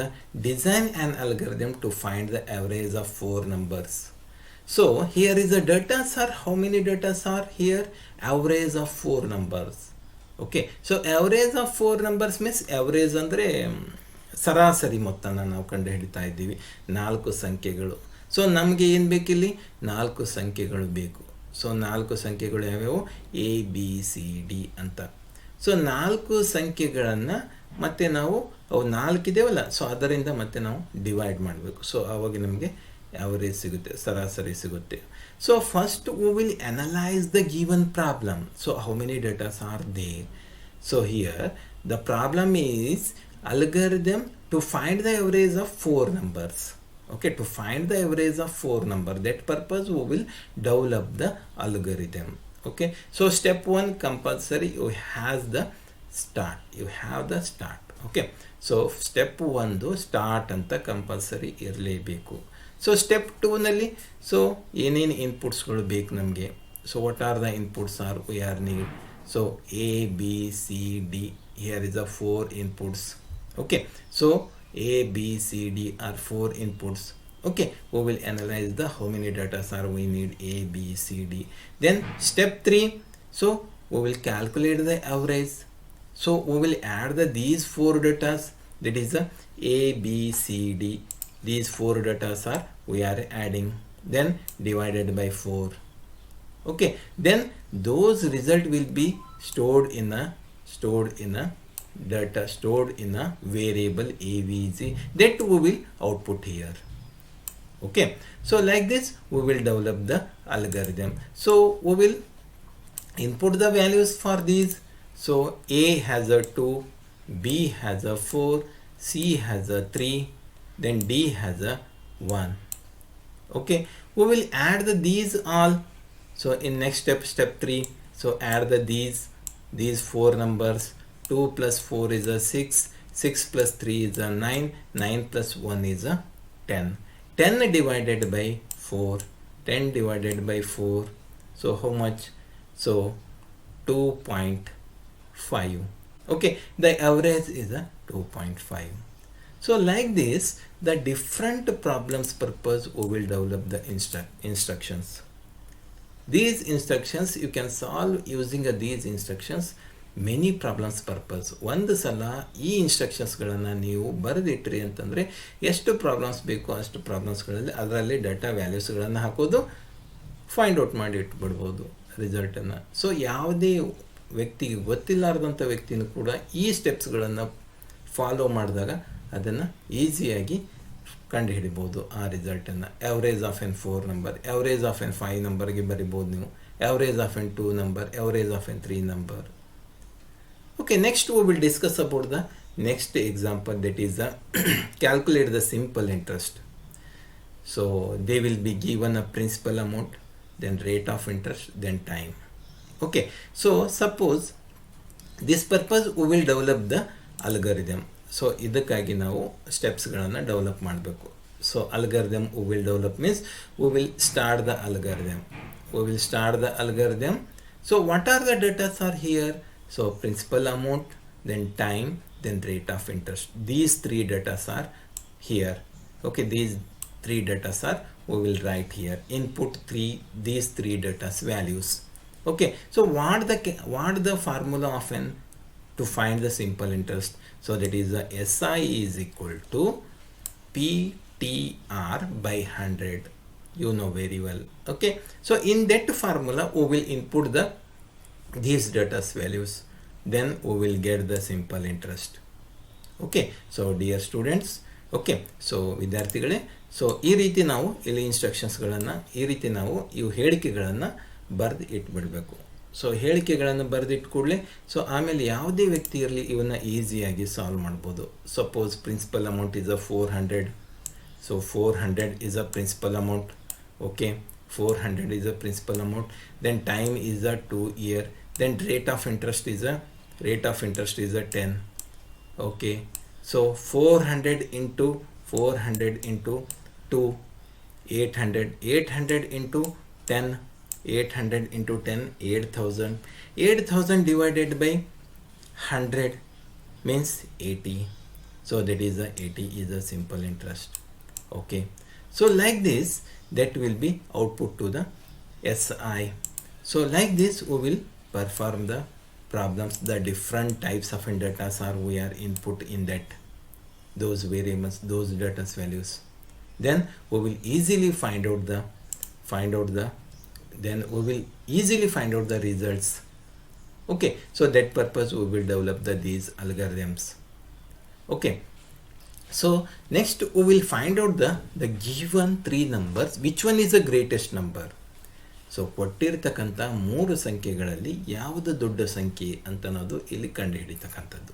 design an algorithm to find the average of 4 numbers. So here is the data are, how many data are here? Average of 4 numbers. Okay, so average of 4 numbers means, average ಅಂದರೆ ಸರಾಸರಿ ಮೊತ್ತನ ನಾವು ಕಂಡು ಹಿಡಿತಾ ಇದ್ದೀವಿ, 4 ಸಂಖ್ಯೆಗಳು. So ನಮಗೆ ಏನು ಬೇಕಿಲ್ಲಿ, 4 ಸಂಖ್ಯೆಗಳು ಬೇಕು. ಸೊ 4 ಸಂಖ್ಯೆಗಳು ಯಾವ್ಯಾವು, ಎ ಬಿ ಸಿ ಡಿ ಅಂತ. ಸೊ 4 ಸಂಖ್ಯೆಗಳನ್ನು ಮತ್ತೆ ನಾವು, ಅವು 4 ಇದೆಯಲ್ಲ, ಸೊ ಅದರಿಂದ ಮತ್ತೆ ನಾವು ಡಿವೈಡ್ ಮಾಡಬೇಕು. ಸೊ ಆವಾಗ ನಮಗೆ average ಸಿಗುತ್ತೆ, ಸರಾಸರಿ ಸಿಗುತ್ತೆ. So first we will analyze the given problem. So how many data are there? So here the problem is algorithm to find the average of 4 numbers. Okay, to find the average of 4 number, that purpose we will develop the algorithm. Okay, so step 1 compulsory, we has the start, you have the start. Okay, so step 1 start ಅಂತ compulsory ಇರಲೇಬೇಕು. So step 2ನಲ್ಲಿ so ಏನೇನು ಇನ್ಪುಟ್ಸ್ಗಳು ಬೇಕು ನಮಗೆ. So what are the inputs are we are need. So A, B, C, D, here is the 4 inputs. Okay, so A, B, C, D are 4 inputs. Okay, we will analyze the how many data are we need A, B, C, D. Then step 3, so we will calculate the average. So we will add these 4 data, that is the A, B, C, D. These 4 data are we are adding, then divided by 4. Okay, then those result will be stored in a data, stored in a variable avg that we will output here. Okay, so like this we will develop the algorithm. So we will input the values for these. So A has a 2, B has a 4, C has a 3, then D has a 1. Okay, we will add these all. So in next step, step 3, so add these 4 numbers. 2 plus 4 is a 6, 6 plus 3 is a 9, 9 plus 1 is a 10. 10 divided by 4, 10 divided by 4, so how much? So 2.5. Okay, the average is a 2.5. So like this, the different problems purpose we will develop the instructions. These instructions you can solve using these instructions many problems purpose. ಒಂದು ಸಲ ಈ ಇನ್ಸ್ಟ್ರಕ್ಷನ್ಸ್ಗಳನ್ನು ನೀವು ಬರೆದಿಟ್ರಿ ಅಂತಂದರೆ ಎಷ್ಟು problems ಬೇಕೋ ಅಷ್ಟು ಪ್ರಾಬ್ಲಮ್ಸ್ಗಳಲ್ಲಿ ಅದರಲ್ಲಿ data ವ್ಯಾಲ್ಯೂಸ್ಗಳನ್ನು ಹಾಕೋದು, ಫೈಂಡ್ ಔಟ್ ಮಾಡಿ ಇಟ್ಬಿಡ್ಬೋದು ರಿಸಲ್ಟನ್ನು. ಸೊ ಯಾವುದೇ ವ್ಯಕ್ತಿಗೆ ಗೊತ್ತಿಲ್ಲಾರ್ದಂಥ ವ್ಯಕ್ತಿನೂ ಕೂಡ ಈ ಸ್ಟೆಪ್ಸ್ಗಳನ್ನು ಫಾಲೋ ಮಾಡಿದಾಗ ಅದನ್ನು ಈಸಿಯಾಗಿ ಕಂಡು ಹಿಡಿಬೋದು ಆ ರಿಸಲ್ಟನ್ನು. Average of N 4 number, average of N 5 ನಂಬರ್ಗೆ ಬರಿಬೋದು ನೀವು, average of an 2 number, average of N 3 number. Okay, next we will discuss about the next example, that is the calculate the simple interest. So they will be given a principal amount, then rate of interest, then time. Okay, so suppose this purpose we will develop the algorithm. So ಇದಕ್ಕಾಗಿ ನಾವು ಸ್ಟೆಪ್ಸ್ಗಳನ್ನು develop ಮಾಡಬೇಕು. So algorithm we will develop means we will start the algorithm. So what are the data are here? So principal amount, then time, then rate of interest. These 3 data are here. Okay, these 3 data are we will write here. Input these 3 data values. Okay, so what the formula of n to find the simple interest? So that is the SI is equal to PTR by 100. You know very well. Okay, so in that formula we will input these data values, then we will get the simple interest. Okay, so dear students, okay, so ವಿದ್ಯಾರ್ಥಿಗಳೇ, so ಈ ರೀತಿ ನಾವು ಇಲ್ಲಿ ಇನ್ಸ್ಟ್ರಕ್ಷನ್ಸ್ಗಳನ್ನು, ಈ ರೀತಿ ನಾವು ಇವು ಹೇಳಿಕೆಗಳನ್ನು ಬರೆದು ಇಟ್ಬಿಡಬೇಕು. ಸೊ ಹೇಳಿಕೆಗಳನ್ನು ಬರೆದಿಟ್ಟು ಕೂಡಲೇ ಸೊ ಆಮೇಲೆ ಯಾವುದೇ ವ್ಯಕ್ತಿ ಇರಲಿ ಇವನ್ನ ಈಸಿಯಾಗಿ ಸಾಲ್ವ್ ಮಾಡ್ಬೋದು. Suppose principal amount is a 400. So 400 is a principal amount. Okay, 400 is a principal amount. Then time is a 2 year. Then rate of interest is a 10. Okay, so 400 into 2, 800 into 10, 800 into 10, 8000 divided by 100 means 80. So that is 80 is a simple interest. Okay, so like this that will be output to the SI. So like this we will perform the problems. The different types of data are we are input in that those variables, those data values. Then we will easily find out the results. Okay, so that purpose we will develop these algorithms. Okay, so next we will find out the given 3 numbers, which one is the greatest number. So ಕೊಟ್ಟಿರ್ತಕ್ಕಂಥ 3 ಸಂಖ್ಯೆಗಳಲ್ಲಿ ಯಾವುದು ದೊಡ್ಡ ಸಂಖ್ಯೆ ಅಂತನ್ನೋದು ಇಲ್ಲಿ ಕಂಡುಹಿಡಿತಕ್ಕಂಥದ್ದು.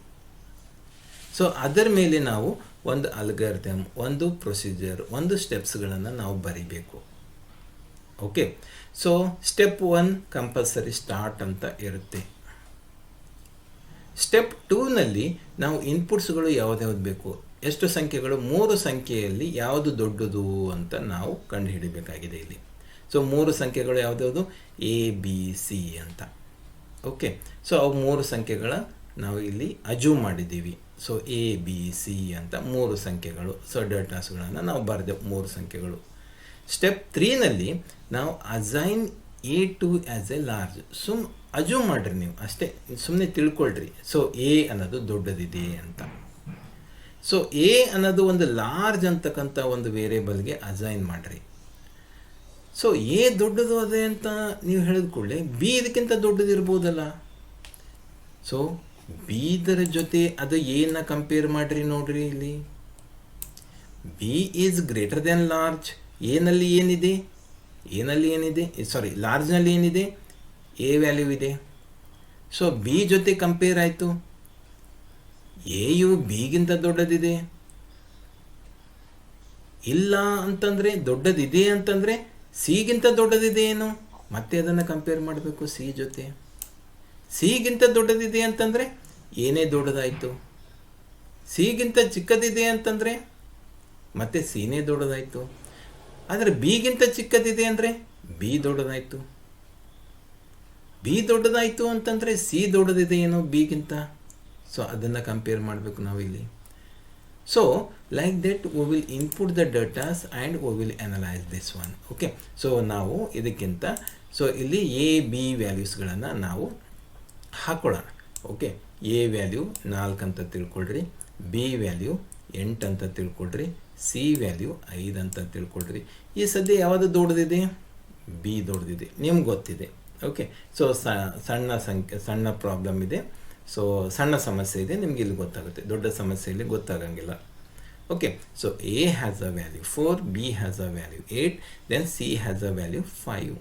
So ಅದರ ಮೇಲೆ ನಾವು ಒಂದು ಅಲ್ಗಾರಿಥಮ್, ಒಂದು ಪ್ರೊಸೀಜರ್, ಒಂದು ಸ್ಟೆಪ್ಸ್ಗಳನ್ನು ನಾವು ಬರಿಬೇಕು. Okay, so step 1 compulsory start ಅಂತ ಇರುತ್ತೆ. ಸ್ಟೆಪ್ 2ನಲ್ಲಿ ನಾವು ಇನ್ಪುಟ್ಸ್ಗಳು ಯಾವ್ದ್ಯಾವ್ದು ಬೇಕು, ಎಷ್ಟು ಸಂಖ್ಯೆಗಳು, 3 ಸಂಖ್ಯೆಯಲ್ಲಿ ಯಾವುದು ದೊಡ್ಡದು ಅಂತ ನಾವು ಕಂಡುಹಿಡಿಬೇಕಾಗಿದೆ ಇಲ್ಲಿ. ಸೊ 3 ಸಂಖ್ಯೆಗಳು ಯಾವುದ್ಯಾವುದು, ಎ ಬಿ ಸಿ ಅಂತ. ಓಕೆ, ಸೊ ಅವು 3 ಸಂಖ್ಯೆಗಳ ನಾವು ಇಲ್ಲಿ ಅಜ್ಯೂಮ್ ಮಾಡಿದ್ದೀವಿ. ಸೊ ಎ ಬಿ ಸಿ ಅಂತ 3 ಸಂಖ್ಯೆಗಳು. ಸೊ ಡೇಟಾಸ್ಗಳನ್ನು ನಾವು ಬರೆದೆವು 3 ಸಂಖ್ಯೆಗಳು. ಸ್ಟೆಪ್ 3ನಲ್ಲಿ ನಾವು assign A to as a large. Assume ಮಾಡಿರಿ ನೀವು ಅಷ್ಟೇ, ಸುಮ್ಮನೆ ತಿಳ್ಕೊಳ್ರಿ. ಸೊ ಎ ಅನ್ನೋದು ದೊಡ್ಡದಿದೆ ಅಂತ. ಸೊ ಎ ಅನ್ನೋದು ಒಂದು ಲಾರ್ಜ್ ಅಂತಕ್ಕಂಥ ಒಂದು ವೇರಿಯೇಬಲ್ಗೆ ಅಸೈನ್ ಮಾಡಿರಿ. ಸೊ ಎ ದೊಡ್ಡದು ಅದೇ ಅಂತ ನೀವು ಹೇಳಿದ ಕೂಡಲೇ ಬಿ ಇದಕ್ಕಿಂತ ದೊಡ್ಡದಿರ್ಬೋದಲ್ಲ. ಸೊ ಬಿ ಇದರ ಜೊತೆ ಅದು ಎನ ಕಂಪೇರ್ ಮಾಡಿರಿ. ನೋಡ್ರಿ ಇಲ್ಲಿ B is greater than large. ಎನಲ್ಲಿ ಏನಿದೆ, ಲಾರ್ಜ್ನಲ್ಲಿ ಏನಿದೆ, ಎ ವ್ಯಾಲ್ಯೂ ಇದೆ. ಸೊ ಬಿ ಜೊತೆ ಕಂಪೇರ್ ಆಯಿತು, ಎಯು ಬಿಗಿಂತ ದೊಡ್ಡದಿದೆ. ಇಲ್ಲ ಅಂತಂದರೆ, ದೊಡ್ಡದಿದೆ ಅಂತಂದರೆ ಸಿಗಿಂತ ದೊಡ್ಡದಿದೆ ಏನು, ಮತ್ತೆ ಅದನ್ನು ಕಂಪೇರ್ ಮಾಡಬೇಕು ಸಿ ಜೊತೆ. ಸಿಗಿಂತ ದೊಡ್ಡದಿದೆ ಅಂತಂದರೆ ಏನೇ ದೊಡ್ಡದಾಯಿತು. ಸಿಗಿಂತ ಚಿಕ್ಕದಿದೆ ಅಂತಂದರೆ ಮತ್ತೆ ಸಿನೇ ದೊಡ್ಡದಾಯಿತು. ಆದರೆ ಬಿಗಿಂತ ಚಿಕ್ಕದಿದೆ ಅಂದರೆ ಬಿ ದೊಡ್ಡದಾಯಿತು. ಬಿ ದೊಡ್ಡದಾಯಿತು ಅಂತಂದರೆ ಸಿ ದೊಡ್ಡದಿದೆ ಏನೋ ಬಿಗಿಂತ. ಸೊ ಅದನ್ನು ಕಂಪೇರ್ ಮಾಡಬೇಕು ನಾವಿಲ್ಲಿ. So like that we will input the datas and we will analyse this one. Okay, so ನಾವು ಇದಕ್ಕಿಂತ ಇಲ್ಲಿ ಎ ಬಿ ವ್ಯಾಲ್ಯೂಸ್ಗಳನ್ನು ನಾವು ಹಾಕ್ಕೊಳ್ಳೋಣ. ಓಕೆ, ಎ ವ್ಯಾಲ್ಯೂ 4 ಅಂತ ತಿಳ್ಕೊಳ್ರಿ, ಬಿ ವ್ಯಾಲ್ಯೂ 8 ಅಂತ ತಿಳ್ಕೊಳ್ರಿ, ಸಿ ವ್ಯಾಲ್ಯೂ 5 ಅಂತ ತಿಳ್ಕೊಳ್ರಿ. ಈ ಸದ್ಯ ಯಾವುದು ದೊಡ್ಡದಿದೆ, ಬಿ ದೊಡ್ಡದಿದೆ, ನಿಮ್ಗೆ ಗೊತ್ತಿದೆ. ಓಕೆ, ಸೊ ಸಣ್ಣ ಪ್ರಾಬ್ಲಮ್ ಇದೆ. ಸೊ ಸಣ್ಣ ಸಮಸ್ಯೆ ಇದೆ, ನಿಮ್ಗೆ ಇಲ್ಲಿ ಗೊತ್ತಾಗುತ್ತೆ. ದೊಡ್ಡ ಸಮಸ್ಯೆಯಲ್ಲಿ ಗೊತ್ತಾಗಂಗಿಲ್ಲ. Okay, so A has a value 4, B has a value 8, then C has a value 5.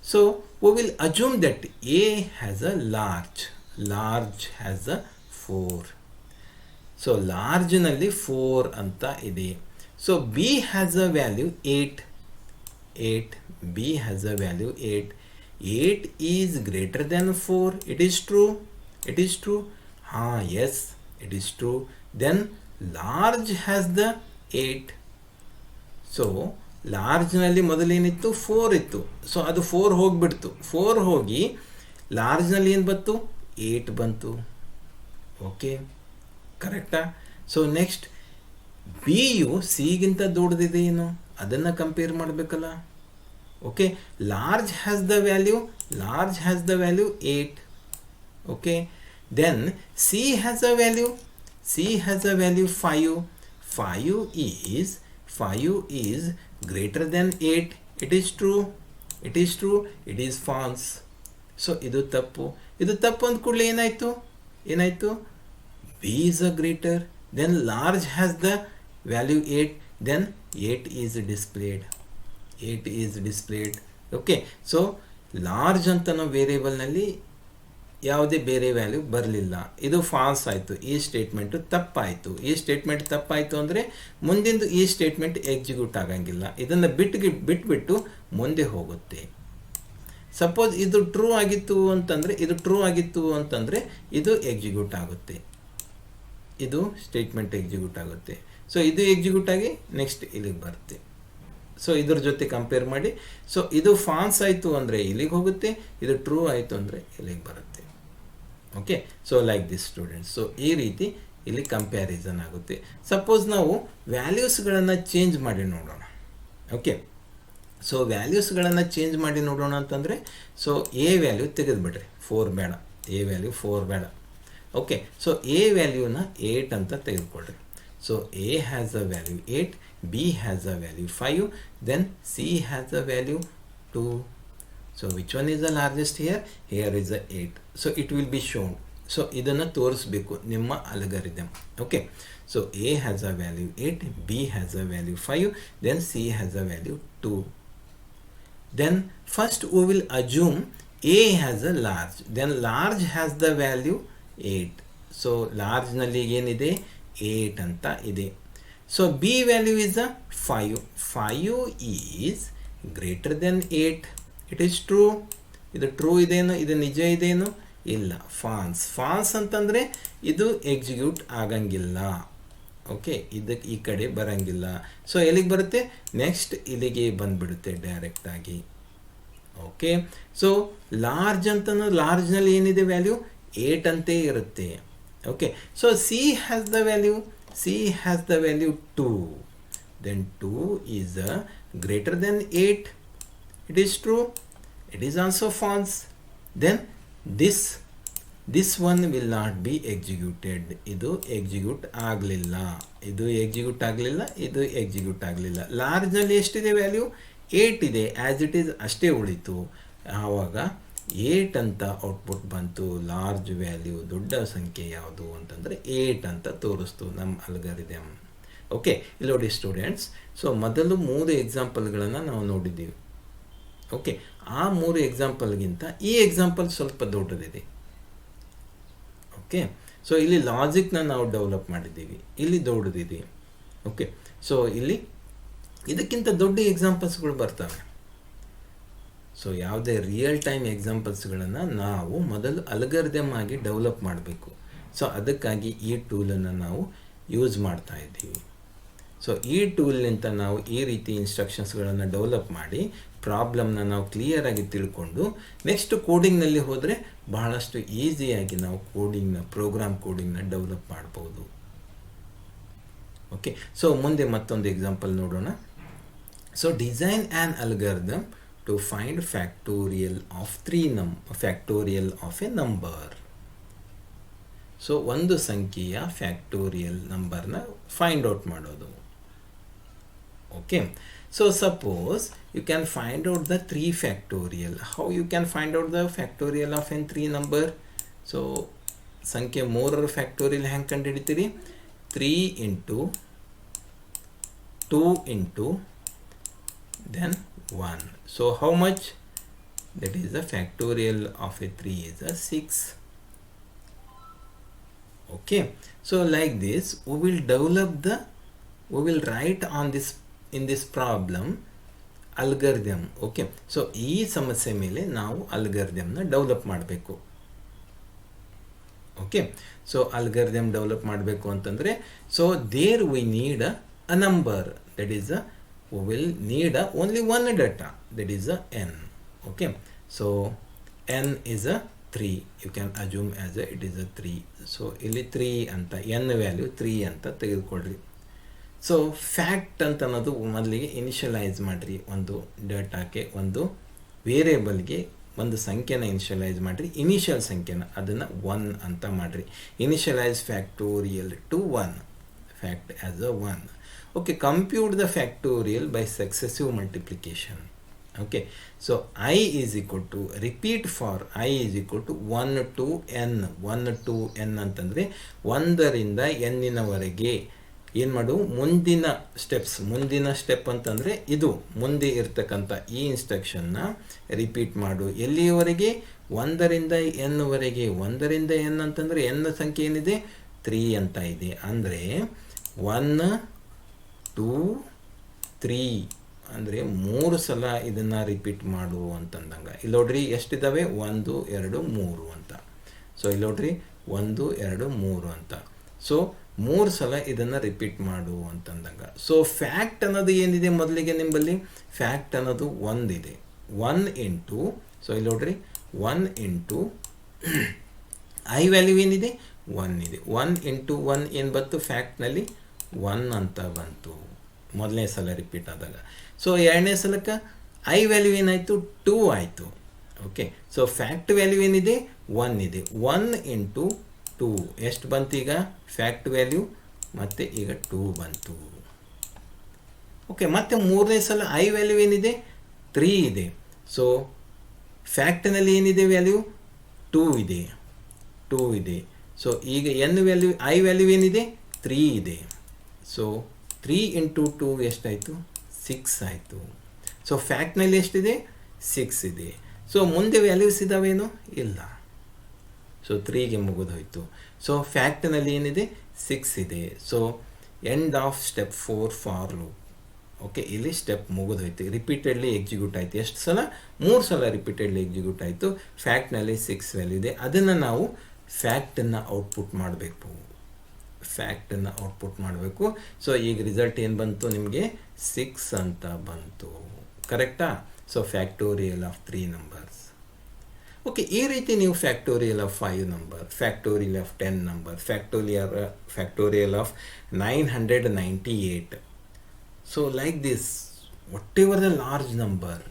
So we will assume that A has a large has a 4. So ಲಾರ್ಜ್ನಲ್ಲಿ 4 ಅಂತ ಇದೆ. So B has a value 8. B has a value 8. 8 is greater than 4. It is true. Yes, it is true. Then large has the 8. So ಲಾರ್ಜ್ನಲ್ಲಿ ಮೊದಲೇನಿತ್ತು, 4 ಇತ್ತು. So ಅದು 4 ಹೋಗಿಬಿಡ್ತು. 4 ಹೋಗಿ ಲಾರ್ಜ್ನಲ್ಲಿ ಏನು ಬಂತು, 8 ಬಂತು. Okay, ಕರೆಕ್ಟಾ? So next B you ಸಿಗಿಂತ ದೊಡ್ಡದಿದೆ ಏನು, ಅದನ್ನು ಕಂಪೇರ್ ಮಾಡಬೇಕಲ್ಲ. Okay, large has the value 8. Okay, then C has a value 5. 5 is greater than 8. It is true. It is false. So ಇದು ತಪ್ಪು ಅಂದ ಕೂಡಲೇ ಏನಾಯಿತು, B is a greater, then large has the value 8, then 8 is displayed. Okay, so large ಅಂತ ನಾವು ವೇರಿಯೇಬಲ್ನಲ್ಲಿ ಯಾವುದೇ ಬೇರೆ value ಬರಲಿಲ್ಲ. ಇದು ಫಾಲ್ಸ್ ಆಯಿತು. ಈ ಸ್ಟೇಟ್ಮೆಂಟು ತಪ್ಪಾಯಿತು. ಈ ಸ್ಟೇಟ್ಮೆಂಟ್ ತಪ್ಪಾಯಿತು ಅಂದರೆ ಮುಂದಿಂದು ಈ ಸ್ಟೇಟ್ಮೆಂಟ್ ಎಕ್ಸಿಕ್ಯೂಟ್ ಆಗಂಗಿಲ್ಲ. ಇದನ್ನು ಬಿಟ್ಬಿಟ್ಟು ಮುಂದೆ ಹೋಗುತ್ತೆ. ಸಪೋಸ್ ಇದು ಟ್ರೂ ಆಗಿತ್ತು ಅಂತಂದರೆ ಇದು ಎಕ್ಸಿಕ್ಯೂಟ್ ಆಗುತ್ತೆ. ಇದು ಸ್ಟೇಟ್ಮೆಂಟ್ ಎಕ್ಸಿಕ್ಯೂಟ್ ಆಗುತ್ತೆ. ಸೊ ಇದು ಎಕ್ಸಿಕ್ಯೂಟ್ ಆಗಿ ನೆಕ್ಸ್ಟ್ ಇಲ್ಲಿಗೆ ಬರುತ್ತೆ. ಸೊ ಇದ್ರ ಜೊತೆ ಕಂಪೇರ್ ಮಾಡಿ. ಸೊ ಇದು ಫಾಲ್ಸ್ ಆಯಿತು ಅಂದರೆ ಇಲ್ಲಿಗೆ ಹೋಗುತ್ತೆ, ಇದು ಟ್ರೂ ಆಯಿತು ಅಂದರೆ ಇಲ್ಲಿಗೆ ಬರುತ್ತೆ. Okay, so like this students. So ಈ ರೀತಿ ಇಲ್ಲಿ ಕಂಪ್ಯಾರಿಸನ್ ಆಗುತ್ತೆ. ಸಪೋಸ್ ನಾವು ವ್ಯಾಲ್ಯೂಸ್ಗಳನ್ನು ಚೇಂಜ್ ಮಾಡಿ ನೋಡೋಣ. ಓಕೆ, ಸೊ ವ್ಯಾಲ್ಯೂಸ್ಗಳನ್ನು ಚೇಂಜ್ ಮಾಡಿ ನೋಡೋಣ ಅಂತಂದರೆ ಸೊ ಎ ವ್ಯಾಲ್ಯೂ ತೆಗೆದುಬಿಡ್ರಿ, 4 ಬೇಡ. ಎ ವ್ಯಾಲ್ಯೂ 4 ಬೇಡ. ಓಕೆ, ಸೊ ಎ ವ್ಯಾಲ್ಯೂನ 8 ಅಂತ ತೆಗೆದುಕೊಳ್ರಿ. So A has a value 8, B has a value 5, then C has a value 2. So which one is the largest here is a 8. So it will be shown. So ಇದನ್ನು ತೋರಿಸ್ಬೇಕು ನಿಮ್ಮ algorithm. Okay, so A has a value 8, B has a value 5, then C has a value 2. Then first we will assume A has a large. Then large has the value 8. So large ನಲ್ಲಿ ಏನಿದೆ, 8 ಅಂತ ಇದೆ. So B value is a 5. 5 is greater than 8. It is true. ಇದು true ಇದೇನು, ಇದು ನಿಜ ಇದೇನು, ಇಲ್ಲ. ಫಾಲ್ಸ್ ಅಂತಂದರೆ ಇದು ಎಕ್ಸಿಕ್ಯೂಟ್ ಆಗಂಗಿಲ್ಲ. ಓಕೆ, ಇದಕ್ಕೆ ಈ ಕಡೆ ಬರಂಗಿಲ್ಲ. ಸೊ ಎಲ್ಲಿಗೆ ಬರುತ್ತೆ, ನೆಕ್ಸ್ಟ್ ಇಲ್ಲಿಗೆ ಬಂದುಬಿಡುತ್ತೆ ಡೈರೆಕ್ಟಾಗಿ. ಓಕೆ, ಸೊ ಲಾರ್ಜ್ ಅಂತಂದ್ರೆ ಲಾರ್ಜ್ನಲ್ಲಿ ಏನಿದೆ ವ್ಯಾಲ್ಯೂ 8 ಅಂತೇ ಇರುತ್ತೆ. Okay, so C has the value 2. Then 2 is greater than 8. It is true. It is also false. Then this one will not be executed. ಇದು ಎಕ್ಸಿಕ್ಯೂಟ್ ಆಗಲಿಲ್ಲ, ಇದು ಎಕ್ಸಿಕ್ಯೂಟ್ ಆಗಲಿಲ್ಲ. ಲಾರ್ಜ್ನಲ್ಲಿ ಎಷ್ಟಿದೆ ವ್ಯಾಲ್ಯೂ, 8 ಇದೆ. ಆ್ಯಸ್ ಇಟ್ ಈಸ್ ಅಷ್ಟೇ ಉಳಿತು. ಆವಾಗ 8 ಅಂತ ಔಟ್ಪುಟ್ ಬಂತು. ಲಾರ್ಜ್ ವ್ಯಾಲ್ಯೂ, ದೊಡ್ಡ ಸಂಖ್ಯೆ ಯಾವುದು ಅಂತಂದರೆ 8 ಅಂತ ತೋರಿಸ್ತು ನಮ್ಮ ಅಲ್ಗಾರಿದಮ್. ಓಕೆ, ಇಲ್ಲಿ ನೋಡಿ ಸ್ಟೂಡೆಂಟ್ಸ್, ಸೊ ಮೊದಲು 3 ಎಕ್ಸಾಂಪಲ್ಗಳನ್ನು ನಾವು ನೋಡಿದ್ದೀವಿ. ಓಕೆ, ಆ 3 ಎಕ್ಸಾಂಪಲ್ಗಿಂತ ಈ ಎಕ್ಸಾಂಪಲ್ ಸ್ವಲ್ಪ ದೊಡ್ಡದಿದೆ. ಓಕೆ, ಸೊ ಇಲ್ಲಿ ಲಾಜಿಕ್ನ ನಾವು ಡೆವಲಪ್ ಮಾಡಿದ್ದೀವಿ, ಇಲ್ಲಿ ದೊಡ್ಡದಿದೆ. ಓಕೆ, ಸೊ ಇಲ್ಲಿ ಇದಕ್ಕಿಂತ ದೊಡ್ಡ ಎಕ್ಸಾಂಪಲ್ಸ್ಗಳು ಬರ್ತವೆ. ಸೊ ಯಾವುದೇ ರಿಯಲ್ ಟೈಮ್ ಎಕ್ಸಾಂಪಲ್ಸ್ಗಳನ್ನು ನಾವು ಮೊದಲು ಅಲ್ಗಾರಿದಮ್ ಆಗಿ ಡೆವಲಪ್ ಮಾಡಬೇಕು. ಸೊ ಅದಕ್ಕಾಗಿ ಈ ಟೂಲನ್ನು ನಾವು ಯೂಸ್ ಮಾಡ್ತಾ ಇದ್ದೀವಿ. ಸೊ ಈ ಟೂಲ್ನಿಂದ ನಾವು ಈ ರೀತಿ ಇನ್ಸ್ಟ್ರಕ್ಷನ್ಸ್ಗಳನ್ನು ಡೆವಲಪ್ ಮಾಡಿ ಪ್ರಾಬ್ಲಮ್ನ ನಾವು ಕ್ಲಿಯರಾಗಿ ತಿಳ್ಕೊಂಡು ನೆಕ್ಸ್ಟ್ ಕೋಡಿಂಗ್ನಲ್ಲಿ ಹೋದರೆ ಬಹಳಷ್ಟು ಈಸಿಯಾಗಿ ನಾವು ಪ್ರೋಗ್ರಾಮ್ ಕೋಡಿಂಗ್ನ ಡೆವಲಪ್ ಮಾಡ್ಬೋದು. ಓಕೆ, ಸೊ ಮುಂದೆ ಮತ್ತೊಂದು ಎಕ್ಸಾಂಪಲ್ ನೋಡೋಣ. So design an algorithm to find factorial of a number. So ಒಂದು ಸಂಖ್ಯೆಯ ಫ್ಯಾಕ್ಟೋರಿಯಲ್ ನಂಬರ್ನ ಫೈಂಡ್ ಔಟ್ ಮಾಡೋದು. Okay, so suppose you can find out the 3 factorial. How you can find out the factorial of n 3 number? So ಸಂಖ್ಯೆ 3ರ factorial ಹೆಂಗೆ ಕಂಡುಹಿಡಿತೀರಿ, 3 into 2 into then 1. So how much? That is the factorial of a 3 is a 6. Okay, so like this we will write on this in this problem algorithm. Okay, so ಈ ಸಮಸ್ಯೆ ಮೇಲೆ ನಾವು ಅಲ್ಗಾರಿದಮ್ನ develop ಮಾಡಬೇಕು. Okay, so algorithm develop ಮಾಡಬೇಕು ಅಂತಂದರೆ so there we need a number, that is we will need only one data, that is n. Okay, so n is a 3. You can assume as it is a 3. So ಇಲ್ಲಿ 3 ಅಂತ n value 3 ಅಂತ ತೆಗೆದುಕೊಳ್ಳ್ರಿ. So fact ಅಂತ ಅನ್ನೋದು ಮೊದಲಿಗೆ initialise ಮಾಡಿರಿ. ಒಂದು ಡೇಟಾಕ್ಕೆ, ಒಂದು ವೇರಿಯೇಬಲ್ಗೆ ಒಂದು ಸಂಖ್ಯೆನ ಇನಿಷಿಯಲೈಸ್ ಮಾಡಿರಿ. ಇನಿಷಿಯಲ್ ಸಂಖ್ಯೆನ ಅದನ್ನು 1 ಅಂತ ಮಾಡಿರಿ. Initialise factorial to 1, fact as a 1. Okay, compute the factorial by successive multiplication. Okay, so I is equal to, repeat for I is equal to 1 to n. 1 to n ಅಂತಂದರೆ 1ರಿಂದ n-ವರೆಗೆ ಏನು ಮಾಡು, ಮುಂದಿನ step ಅಂತಂದರೆ ಇದು ಮುಂದೆ ಇರ್ತಕ್ಕಂಥ ಈ ಇನ್ಸ್ಟ್ರಕ್ಷನ್ನ ರಿಪೀಟ್ ಮಾಡು. ಎಲ್ಲಿಯವರೆಗೆ, 1ರಿಂದ n-ವರೆಗೆ. 1ರಿಂದ n ಅಂತಂದರೆ n ಸಂಖ್ಯೆ ಏನಿದೆ, 3 ಅಂತ ಇದೆ. ಅಂದರೆ 1 2 3 ಅಂದರೆ 3 ಸಲ ಇದನ್ನು ರಿಪೀಟ್ ಮಾಡು ಅಂತಂದಂಗೆ. ಇಲ್ಲಿ ನೋಡ್ರಿ ಎಷ್ಟಿದ್ದಾವೆ, 1 2 3 ಅಂತ. ಸೊ ಇಲ್ಲಿ ನೋಡ್ರಿ 1 2 3 ಅಂತ. ಸೊ 3 ಸಲ ಇದನ್ನು ರಿಪೀಟ್ ಮಾಡು ಅಂತಂದಾಗ. ಸೊ ಫ್ಯಾಕ್ಟ್ ಅನ್ನೋದು ಏನಿದೆ, ಮೊದಲಿಗೆ ನಿಮ್ಮಲ್ಲಿ ಫ್ಯಾಕ್ಟ್ ಅನ್ನೋದು 1 ಇದೆ. 1 ಇಂಟು, ಸೊ ಇಲ್ಲಿ ನೋಡ್ರಿ 1 ಇಂಟು ಐ ವ್ಯಾಲ್ಯೂ ಏನಿದೆ, 1 ಇದೆ. 1 ಇಂಟು 1 ಏನು ಬಂತು, ಫ್ಯಾಕ್ಟ್ನಲ್ಲಿ 1 ಅಂತ ಬಂತು ಮೊದಲನೇ ಸಲ ರಿಪೀಟ್ ಆದಾಗ. ಸೊ ಎರಡನೇ ಸಲಕ್ಕೆ ಐ ವ್ಯಾಲ್ಯೂ ಏನಾಯಿತು, 2 ಆಯಿತು. ಓಕೆ, ಸೊ ಫ್ಯಾಕ್ಟ್ ವ್ಯಾಲ್ಯೂ ಏನಿದೆ, 1 ಇದೆ. 1 ಇಂಟು 2 ಎಷ್ಟು ಬಂತು ಈಗ ಫ್ಯಾಕ್ಟ್ ವ್ಯಾಲ್ಯೂ, ಮತ್ತು ಈಗ 2 ಬಂತು. ಓಕೆ, ಮತ್ತು ಮೂರನೇ ಸಲ ಐ ವ್ಯಾಲ್ಯೂ ಏನಿದೆ, 3 ಇದೆ. ಸೊ ಫ್ಯಾಕ್ಟ್ನಲ್ಲಿ ಏನಿದೆ ವ್ಯಾಲ್ಯೂ, 2 ಇದೆ. ಸೊ ಈಗ ಎನ್ ವ್ಯಾಲ್ಯೂ, ಐ ವ್ಯಾಲ್ಯೂ ಏನಿದೆ, 3 ಇದೆ. ಸೊ 3 ಇಂಟು 2 ಎಷ್ಟಾಯಿತು, 6 ಆಯಿತು. ಸೊ ಫ್ಯಾಕ್ಟ್ನಲ್ಲಿ ಎಷ್ಟಿದೆ, 6 ಇದೆ. ಸೊ ಮುಂದೆ ವ್ಯಾಲ್ಯೂಸ್ ಇದ್ದಾವೇನು, ಇಲ್ಲ. ಸೊ 3ಗೆ ಮುಗಿದೋಯ್ತು. ಸೊ ಫ್ಯಾಕ್ಟ್ನಲ್ಲಿ ಏನಿದೆ, 6 ಇದೆ. So end of step 4 for loop. Okay, ಇಲ್ಲಿ ಸ್ಟೆಪ್ ಮುಗಿದೋಯ್ತು. ರಿಪೀಟೆಡ್ಲಿ ಎಕ್ಸಿಕ್ಯೂಟ್ ಆಯಿತು. ಎಷ್ಟು ಸಲ? 3 ಸಲ ರಿಪೀಟೆಡ್ಲಿ ಎಕ್ಸಿಕ್ಯೂಟ್ ಆಯಿತು. ಫ್ಯಾಕ್ಟ್ನಲ್ಲಿ 6 ವ್ಯಾಲ್ಯೂ ಇದೆ. ಅದನ್ನು ನಾವು ಫ್ಯಾಕ್ಟನ್ನು ಔಟ್ಪುಟ್ ಮಾಡಬೇಕು. ಸೊ ಈಗ ರಿಸಲ್ಟ್ ಏನು ಬಂತು ನಿಮಗೆ? 6 ಅಂತ ಬಂತು. ಕರೆಕ್ಟಾ? So factorial of 3 numbers. Okay, ಈ ರೀತಿ ನೀವು factorial of 5 number, factorial of 10 number, factorial of 998. So like this, whatever the large number,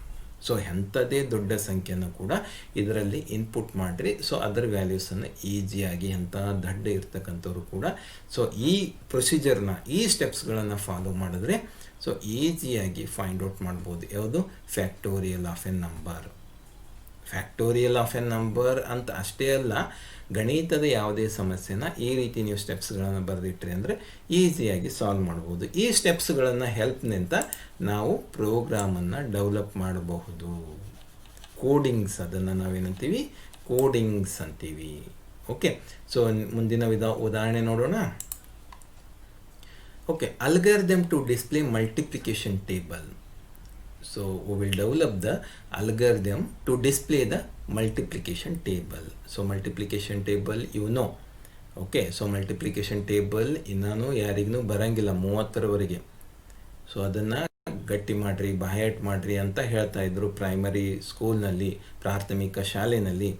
so ಎಂಥದೇ ದೊಡ್ಡ ಸಂಖ್ಯೆಯನ್ನು ಕೂಡ ಇದರಲ್ಲಿ ಇನ್ಪುಟ್ ಮಾಡಿರಿ. ಸೊ ಅದರ ವ್ಯಾಲ್ಯೂಸನ್ನು ಈಸಿಯಾಗಿ ಎಂಥ ದಡ್ಡ ಇರ್ತಕ್ಕಂಥವ್ರು ಕೂಡ ಸೊ ಈ ಪ್ರೊಸೀಜರ್ನ, ಈ ಸ್ಟೆಪ್ಸ್ಗಳನ್ನು ಫಾಲೋ ಮಾಡಿದ್ರೆ ಸೊ ಈಸಿಯಾಗಿ ಫೈಂಡ್ ಔಟ್ ಮಾಡ್ಬೋದು. ಯಾವುದು? Factorial of a number. Factorial of a number ಅಂತ ಅಷ್ಟೇ ಅಲ್ಲ, ಗಣಿತದ ಯಾವುದೇ ಸಮಸ್ಯೆನ ಈ ರೀತಿ ನೀವು ಸ್ಟೆಪ್ಸ್ಗಳನ್ನು ಬರೆದಿಟ್ರಿ ಅಂದರೆ ಈಸಿಯಾಗಿ ಸಾಲ್ವ್ ಮಾಡ್ಬೋದು. ಈ ಸ್ಟೆಪ್ಸ್ಗಳನ್ನು ಹೆಲ್ಪ್ನಿಂದ ನಾವು ಪ್ರೋಗ್ರಾಮನ್ನು ಡೆವಲಪ್ ಮಾಡಬಹುದು. ಕೋಡಿಂಗ್ಸ್, ಅದನ್ನು ನಾವೇನಂತೀವಿ? ಕೋಡಿಂಗ್ಸ್ ಅಂತೀವಿ. ಓಕೆ, ಸೊ ಮುಂದಿನ ಉದಾಹರಣೆ ನೋಡೋಣ. Okay, algorithm to display multiplication table. So we will develop the algorithm to display the multiplication table. So multiplication table you know. Okay, so multiplication table ಇನ್ನೂ ಯಾರಿಗೂ ಬರಂಗಿಲ್ಲ 30ರವರೆಗೆ. ಸೊ ಅದನ್ನು ಗಟ್ಟಿ ಮಾಡಿರಿ, ಬಹ್ಯಾಟ್ ಮಾಡಿರಿ ಅಂತ ಹೇಳ್ತಾ ಇದ್ರು ಪ್ರೈಮರಿ ಸ್ಕೂಲ್ನಲ್ಲಿ, ಪ್ರಾಥಮಿಕ ಶಾಲೆಯಲ್ಲಿ.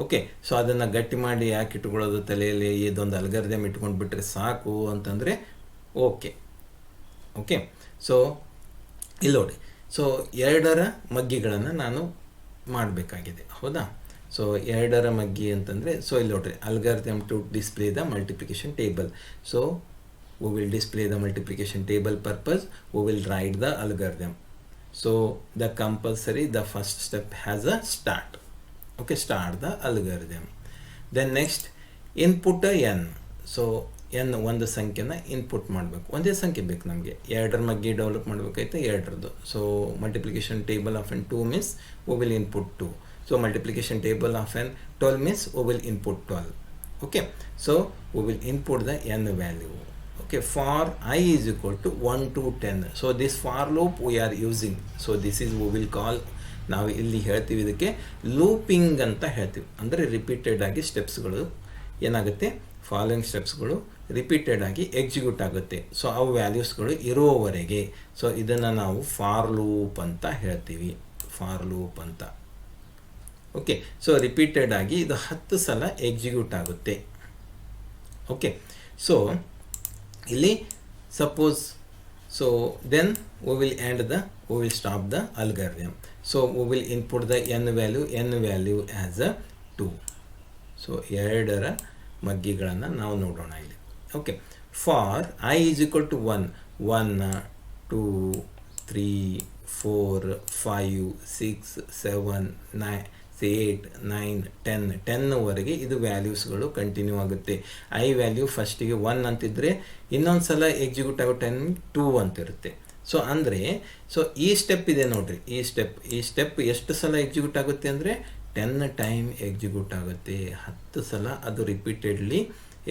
ಓಕೆ, ಸೊ ಅದನ್ನು ಗಟ್ಟಿ ಮಾಡಿ ಯಾಕೆ ಇಟ್ಕೊಳ್ಳೋದು ತಲೆಯಲ್ಲಿ? ಇದೊಂದು ಅಲ್ಗಾರಿದಮ್ ಇಟ್ಕೊಂಡು ಬಿಟ್ಟರೆ ಸಾಕು ಅಂತಂದರೆ ಓಕೆ. ಸೊ ಇಲ್ಲಿ ನೋಡಿ, ಸೊ 2ರ ಮಗ್ಗಿಗಳನ್ನು ನಾನು ಮಾಡಬೇಕಾಗಿದೆ, ಹೌದಾ? ಸೊ 2ರ ಮಗ್ಗಿ ಅಂತಂದರೆ, ಸೊ ಇಲ್ಲಿ ನೋಡ್ರಿ, algorithm to display the multiplication table. So we will display the multiplication table purpose, we will write the algorithm. So the compulsory, the first step has a start. Okay, start the algorithm. Then next, input n. So n ಒಂದು ಸಂಖ್ಯೆನ input ಮಾಡಬೇಕು. ಒಂದೇ ಸಂಖ್ಯೆ ಬೇಕು ನಮಗೆ. 2ರ ಮಗ್ಗಿ develop ಮಾಡಬೇಕಾಯ್ತು, 2ರದ್ದು. So multiplication table of an 2 means we will input 2. So multiplication table of n 12 means we will input 12. Okay, so we will input the n value. Okay, for I is equal to 1 to 10. So this for loop we are using. So this is we will call, ನಾವು ಇಲ್ಲಿ ಹೇಳ್ತೀವಿ ಇದಕ್ಕೆ looping ಅಂತ ಹೇಳ್ತೀವಿ. ಅಂದರೆ repeated ಆಗಿ ಸ್ಟೆಪ್ಸ್ಗಳು ಏನಾಗುತ್ತೆ, following ಸ್ಟೆಪ್ಸ್ಗಳು repeated ಆಗಿ ಎಕ್ಸಿಕ್ಯೂಟ್ ಆಗುತ್ತೆ. ಸೊ ಅವು ವ್ಯಾಲ್ಯೂಸ್ಗಳು ಇರುವವರೆಗೆ. ಸೊ ಇದನ್ನು ನಾವು ಫಾರ್ ಲೂಪ್ ಅಂತ ಹೇಳ್ತೀವಿ, ಫಾರ್ ಲೂಪ್ ಅಂತ. ಓಕೆ, ಸೊ ರಿಪೀಟೆಡ್ ಆಗಿ ಇದು 10 ಸಲ ಎಕ್ಸಿಕ್ಯೂಟ್ ಆಗುತ್ತೆ. ಓಕೆ, ಸೊ ಇಲ್ಲಿ suppose, so then we will stop the algorithm. So we will input the n value as a 2. So 2ರ ಮಗ್ಗಿಗಳನ್ನು ನಾವು ನೋಡೋಣ ಇಲ್ಲಿ. Okay, for I is equal to 1, 2, 3, 4, 5, 6, 7, 8, 9, 10ವರೆಗೆ ಇದು ವ್ಯಾಲ್ಯೂಸ್ಗಳು ಕಂಟಿನ್ಯೂ ಆಗುತ್ತೆ. ಐ ವ್ಯಾಲ್ಯೂ ಫಸ್ಟಿಗೆ 1 ಅಂತಿದ್ರೆ ಇನ್ನೊಂದು ಸಲ ಎಕ್ಸಿಕ್ಯೂಟ್ ಆಗೋ ಟೈಮ್ 2 ಅಂತಿರುತ್ತೆ. ಸೊ ಅಂದರೆ, ಸೊ ಈ ಸ್ಟೆಪ್ ಇದೆ ನೋಡ್ರಿ, ಈ ಸ್ಟೆಪ್ ಎಷ್ಟು ಸಲ ಎಕ್ಸಿಕ್ಯೂಟ್ ಆಗುತ್ತೆ ಅಂದರೆ 10 ಟೈಮ್ ಎಕ್ಸಿಕ್ಯೂಟ್ ಆಗುತ್ತೆ. 10 ಸಲ ಅದು ರಿಪೀಟೆಡ್ಲಿ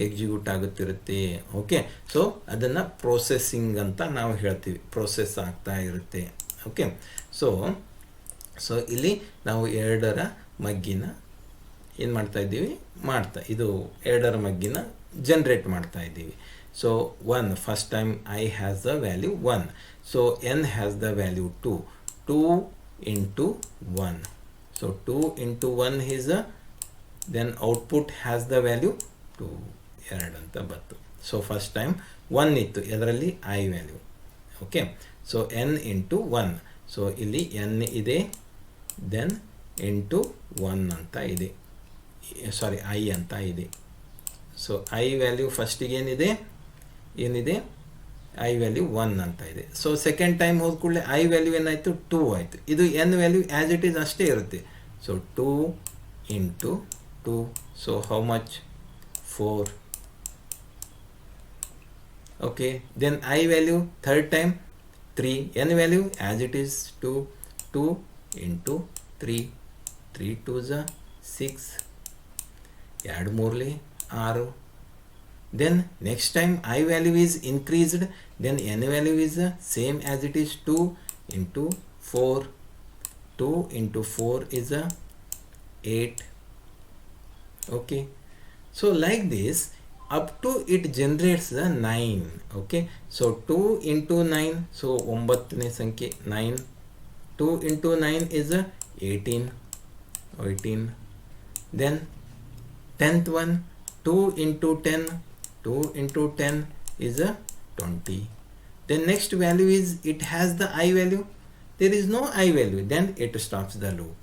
ಎಕ್ಸಿಕ್ಯೂಟ್ ಆಗುತ್ತಿರುತ್ತೆ. ಓಕೆ, ಸೊ ಅದನ್ನು ಪ್ರೊಸೆಸಿಂಗ್ ಅಂತ ನಾವು ಹೇಳ್ತೀವಿ, ಪ್ರೊಸೆಸ್ ಆಗ್ತಾ ಇರುತ್ತೆ. ಓಕೆ, ಸೊ ಇಲ್ಲಿ ನಾವು 2ರ ಮಗ್ಗಿನ ಏನು ಮಾಡ್ತಾ ಇದ್ದೀವಿ, ಇದು 2ರ ಮಗ್ಗಿನ ಜನ್ರೇಟ್ ಮಾಡ್ತಾ ಇದ್ದೀವಿ. So 1, first time I has the value 1. So n has the value 2. 2 into 1. So 2 into 1 is then output has the value 2 ಅಂತ ಬಂತು. ಸೊ ಫಸ್ಟ್ ಟೈಮ್ 1 ಇತ್ತು ಇದರಲ್ಲಿ I value. Okay, so n into 1. So ಇಲ್ಲಿ n ಇದೆ, then into 1 ಅಂತ ಇದೆ, ಸಾರಿ I ಅಂತ ಇದೆ. ಸೊ I ವ್ಯಾಲ್ಯೂ ಫಸ್ಟಿಗೆ ಏನಿದೆ I ವ್ಯಾಲ್ಯೂ 1 ಅಂತ ಇದೆ. ಸೊ ಸೆಕೆಂಡ್ ಟೈಮ್ ಹೋದ ಕೂಡಲೇ I ವ್ಯಾಲ್ಯೂ ಏನಾಯಿತು, 2 ಆಯಿತು. ಇದು n value as it is ಅಷ್ಟೇ ಇರುತ್ತೆ. So 2 into 2, so how much, 4. Okay, then I value third time 3, n value as it is 2 into 3, 3 2s 6, 2 3 6, Then next time I value is increased, then n value is the same as it is 2 into 4. 2 into 4 is a 8. Okay, so like this up to it generates the 9. Okay, so 2 into 9, so 9ನೇ ಸಂಖ್ಯೆ 9. 2 into 9 is a 18. 18. Then 10th one, 2 into 10. 2 into 10 is a 20. Then next value is, it has the I value. There is no I value, then it stops the loop.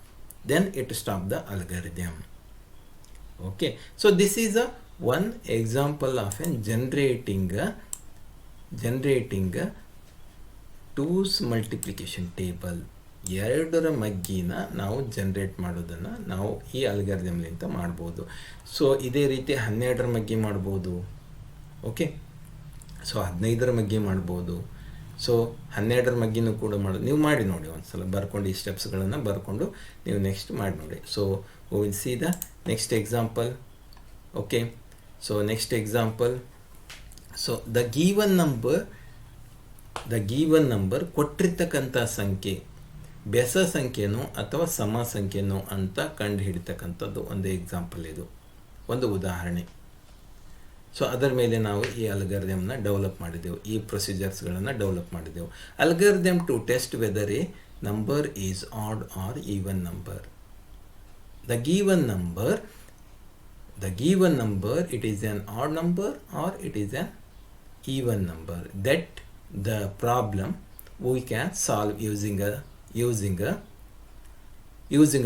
Then it stops the algorithm. Okay, so this is a one example of a generating a 2's multiplication table. ಎರಡರ ಮಗ್ಗಿನ ನಾವು generate ಮಾಡೋದನ್ನು ನಾವು ಈ ಅಲ್ಗಾರಿದಮ್ಲಿಂದ ಮಾಡ್ಬೋದು. So ಇದೇ ರೀತಿ 12ರ ಮಗ್ಗಿ ಮಾಡ್ಬೋದು. ಓಕೆ, ಸೊ 15ರ ಮಗ್ಗಿ ಮಾಡ್ಬೋದು. ಸೊ 12ರ ಮಗ್ಗಿನೂ ಕೂಡ ಮಾಡೋದು. ನೀವು ಮಾಡಿ ನೋಡಿ ಒಂದ್ಸಲ, ಬರ್ಕೊಂಡು ಈ ಸ್ಟೆಪ್ಸ್ಗಳನ್ನು ಬರ್ಕೊಂಡು ನೀವು ನೆಕ್ಸ್ಟ್ ಮಾಡಿ ನೋಡಿ. So we will see the next example. Okay, so next example. So the given number ಕೊಟ್ಟಿರ್ತಕ್ಕಂಥ ಸಂಖ್ಯೆ ಬೆಸ ಸಂಖ್ಯೆನೋ ಅಥವಾ ಸಮ ಸಂಖ್ಯೆನೋ ಅಂತ ಕಂಡು ಹಿಡಿತಕ್ಕಂಥದ್ದು ಒಂದು ಎಕ್ಸಾಂಪಲ್, ಇದು ಒಂದು ಉದಾಹರಣೆ. ಸೊ ಅದರ ಮೇಲೆ ನಾವು ಈ ಅಲ್ಗಾರಿದಮ್ನ ಡೆವಲಪ್ ಮಾಡಿದೆವು, ಈ ಪ್ರೊಸೀಜರ್ಸ್ಗಳನ್ನು ಡೆವಲಪ್ ಮಾಡಿದೆವು. Algorithm to test whether a number is odd or even number. The given number, it is an odd number or it is an even number. That the problem we can solve using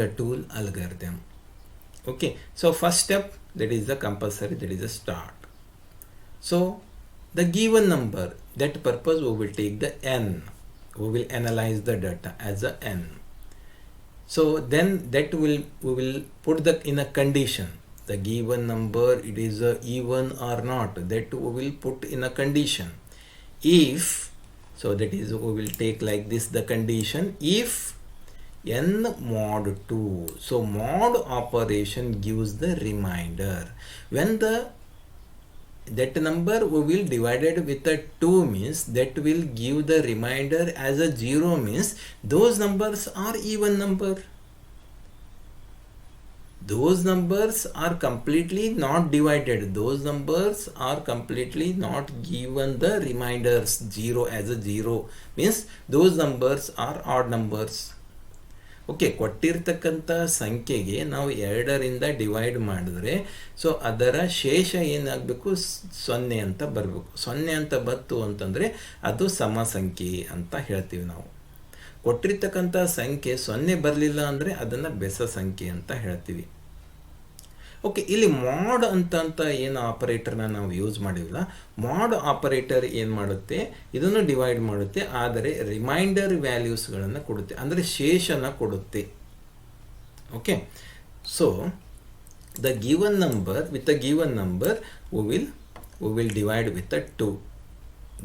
a tool algorithm. Okay, so first step, that is the compulsory, that is the start. So the given number, that purpose we will take the n, we will analyze the data as a n. So then that we will put that in a condition. The given number, it is a even or not, that we will put in a condition. If, so that is, we will take like this the condition, if n mod 2. So mod operation gives the remainder. When that number we will divided with a 2 means that will give the remainder as a 0 means those numbers are even number. Those numbers are completely not divided. Those numbers are completely not given the reminders 0 as a 0 means those numbers are odd numbers. Okay, ಕೊಟ್ಟಿರ್ತಕ್ಕಂಥ ಸಂಖ್ಯೆಗೆ ನಾವು 2ರಿಂದ divide ಮಾಡಿದ್ರೆ so ಅದರ ಶೇಷ ಏನಾಗಬೇಕು, 0 ಅಂತ ಬರಬೇಕು. 0 ಅಂತ ಬಂತು ಅಂತಂದರೆ ಅದು ಸಮ ಸಂಖ್ಯೆ ಅಂತ ಹೇಳ್ತೀವಿ ನಾವು. ಕೊಟ್ಟಿರ್ತಕ್ಕಂಥ ಸಂಖ್ಯೆ 0 ಬರಲಿಲ್ಲ ಅಂದರೆ ಅದನ್ನು ಬೆಸ ಸಂಖ್ಯೆ ಅಂತ ಹೇಳ್ತೀವಿ. ಓಕೆ, ಇಲ್ಲಿ ಮಾಡ್ ಅಂತ ಏನು ಆಪರೇಟರ್ನ ನಾವು ಯೂಸ್ ಮಾಡಿಲ್ಲ. ಮಾಡ್ ಆಪರೇಟರ್ ಏನು ಮಾಡುತ್ತೆ, ಇದನ್ನು ಡಿವೈಡ್ ಮಾಡುತ್ತೆ, ಆದರೆ ರಿಮೈಂಡರ್ ವ್ಯಾಲ್ಯೂಸ್ಗಳನ್ನು ಕೊಡುತ್ತೆ, ಅಂದರೆ ಶೇಷನ ಕೊಡುತ್ತೆ. Okay, so the given number, with the given number we will divide with a 2.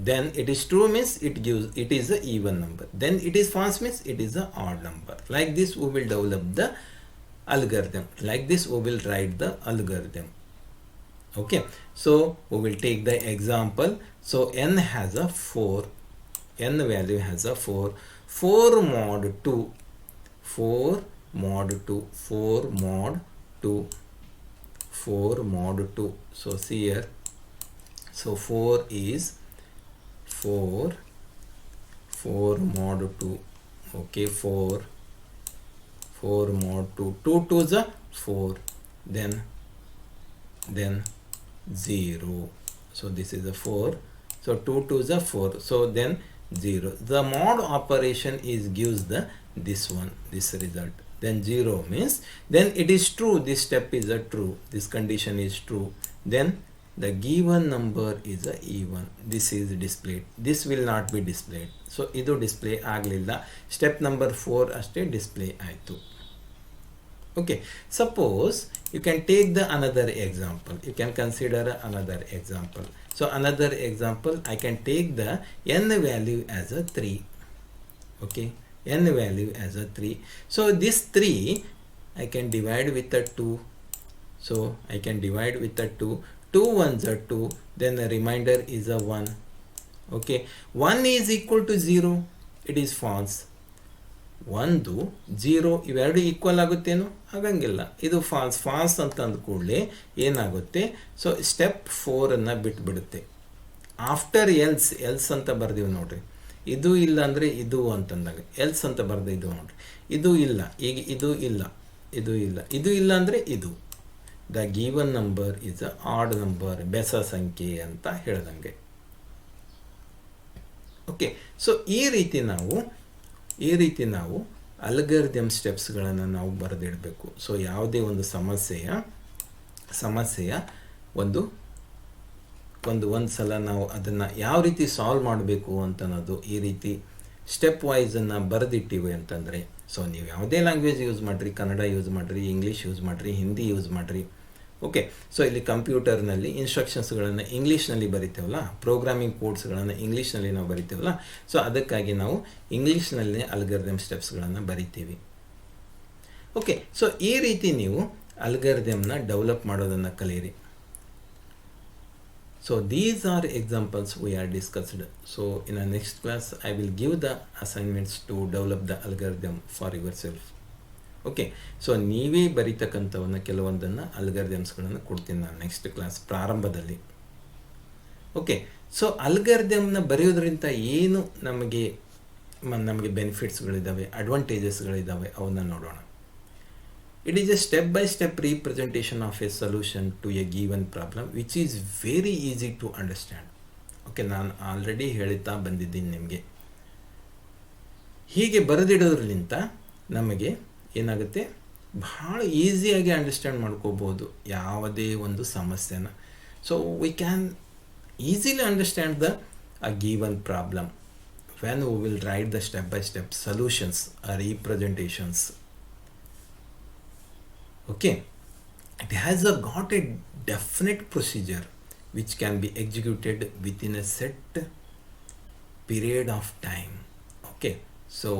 Then it is true means it is a even number. Then it is false means it is a odd number. Like this we will develop the algorithm. Like this we will write the algorithm. Okay, so we will take the example. So n has a 4. N value has a 4. 4 mod 2. 4 mod 2. 4 mod 2. 4 mod 2. So see here. So 4 is 4 mod 2. Okay, 4 mod 2. 2 to the 4. Then 0. So this is a 4. So 2 to the 4. So then 0. The mod operation gives this result. Then 0 means then it is true. This step is a true. This condition is true. Then the given number is a even. This is displayed. This will not be displayed. So idu display aglilla. Step number 4 aste display aitu. Okay, suppose you can take the another example. You can consider another example. So another example, I can take the n value as a 3. Okay, n value as a 3. So this 3 I can divide with a 2. So I can divide with a 2. 2 ones are 2, then the remainder is a 1. Okay, 1 is equal to 0, it is false. 1 0 ಇವೆರಡು equal ಆಗುತ್ತೇನು? ಆಗಂಗಿಲ್ಲ, ಇದು falls ಅಂತ ಅಂದ ಕೂಡಲೇ ಏನಾಗುತ್ತೆ? So step 4 ಬಿಟ್ಬಿಡುತ್ತೆ. After else ಅಂತ ಬರ್ದೀವಿ ನೋಡ್ರಿ, ಇದು ಇಲ್ಲ ಅಂದರೆ ಇದು ಅಂತಂದಾಗ ಎಲ್ಸ್ ಅಂತ ಬರ್ದೆ ಇದು ನೋಡ್ರಿ, ಇದು ಇಲ್ಲ, ಈಗ ಇದು ಇಲ್ಲ, ಇದು ಇಲ್ಲ, ಇದು ಇಲ್ಲ ಅಂದರೆ ಇದು. The given number is a odd number, ಬೆಸ ಸಂಖ್ಯೆ ಅಂತ ಹೇಳ್ದಂಗೆ. ಓಕೆ, ಸೊ ಈ ರೀತಿ ನಾವು ಅಲ್ಗಾರಿದಮ್ ಸ್ಟೆಪ್ಸ್ಗಳನ್ನು ನಾವು ಬರೆದಿಡಬೇಕು. ಸೊ ಯಾವುದೇ ಒಂದು ಸಮಸ್ಯೆಯ ಒಂದು ಸಲ ನಾವು ಅದನ್ನು ಯಾವ ರೀತಿ ಸಾಲ್ವ್ ಮಾಡಬೇಕು ಅಂತ ಅನ್ನೋದು ಈ ರೀತಿ ಸ್ಟೆಪ್ ವೈಸನ್ನು ಬರೆದಿಟ್ಟಿವೆ ಅಂತಂದರೆ, ಸೊ ನೀವು ಯಾವುದೇ ಲ್ಯಾಂಗ್ವೇಜ್ ಯೂಸ್ ಮಾಡಿರಿ, ಕನ್ನಡ ಯೂಸ್ ಮಾಡಿರಿ, ಇಂಗ್ಲೀಷ್ ಯೂಸ್ ಮಾಡಿರಿ, ಹಿಂದಿ ಯೂಸ್ ಮಾಡಿರಿ. ಓಕೆ, ಸೊ ಇಲ್ಲಿ ಕಂಪ್ಯೂಟರ್ನಲ್ಲಿ ಇನ್ಸ್ಟ್ರಕ್ಷನ್ಸ್ಗಳನ್ನು ಇಂಗ್ಲೀಷ್ನಲ್ಲಿ ಬರಿತೇವಲ್ಲ, ಪ್ರೋಗ್ರಾಮಿಂಗ್ ಕೋಡ್ಸ್ಗಳನ್ನು ಇಂಗ್ಲೀಷ್ನಲ್ಲಿ ನಾವು ಬರಿತೇವಲ್ಲ, ಸೊ ಅದಕ್ಕಾಗಿ ನಾವು ಇಂಗ್ಲೀಷ್ನಲ್ಲೇ ಅಲ್ಗಾರಿದಮ್ ಸ್ಟೆಪ್ಸ್ಗಳನ್ನು ಬರಿತೀವಿ. ಓಕೆ, ಸೊ ಈ ರೀತಿ ನೀವು ಅಲ್ಗಾರಿದಮ್ನ ಡೆವಲಪ್ ಮಾಡೋದನ್ನು ಕಲೀರಿ. So these are examples we are discussed. So in our next class I will give the assignments to develop the algorithm for yourself. Okay, so ನೀವೇ ಬರೀತಕ್ಕಂಥವನ್ನ ಕೆಲವೊಂದನ್ನು ಅಲ್ಗಾರಿದಮ್ಸ್ಗಳನ್ನು ಕೊಡ್ತೀನಿ ನಾನು ನೆಕ್ಸ್ಟ್ ಕ್ಲಾಸ್ ಪ್ರಾರಂಭದಲ್ಲಿ. ಓಕೆ, ಸೊ ಅಲ್ಗಾರಿದಮ್ನ ಬರೆಯೋದ್ರಿಂದ ಏನು ನಮಗೆ ಬೆನಿಫಿಟ್ಸ್ಗಳಿದ್ದಾವೆ, ಅಡ್ವಾಂಟೇಜಸ್ಗಳಿದ್ದಾವೆ, ಅವನ್ನ ನೋಡೋಣ. It is a step-by-step representation of a solution to a given problem which is very easy to understand. Okay, ನಾನು already ಹೇಳ್ತಾ ಬಂದಿದ್ದೀನಿ ನಿಮಗೆ. ಹೀಗೆ ಬರೆದಿಡೋದ್ರಲಿಂತ ನಮಗೆ ಏನಾಗುತ್ತೆ, ಭಾಳ ಈಸಿಯಾಗಿ ಅಂಡರ್ಸ್ಟ್ಯಾಂಡ್ ಮಾಡ್ಕೋಬೋದು ಯಾವುದೇ ಒಂದು ಸಮಸ್ಯೆನ. So we can easily understand the given problem when we will write the step by step solutions representations. Okay, it has got a definite procedure which can be executed within a set period of time. Okay, so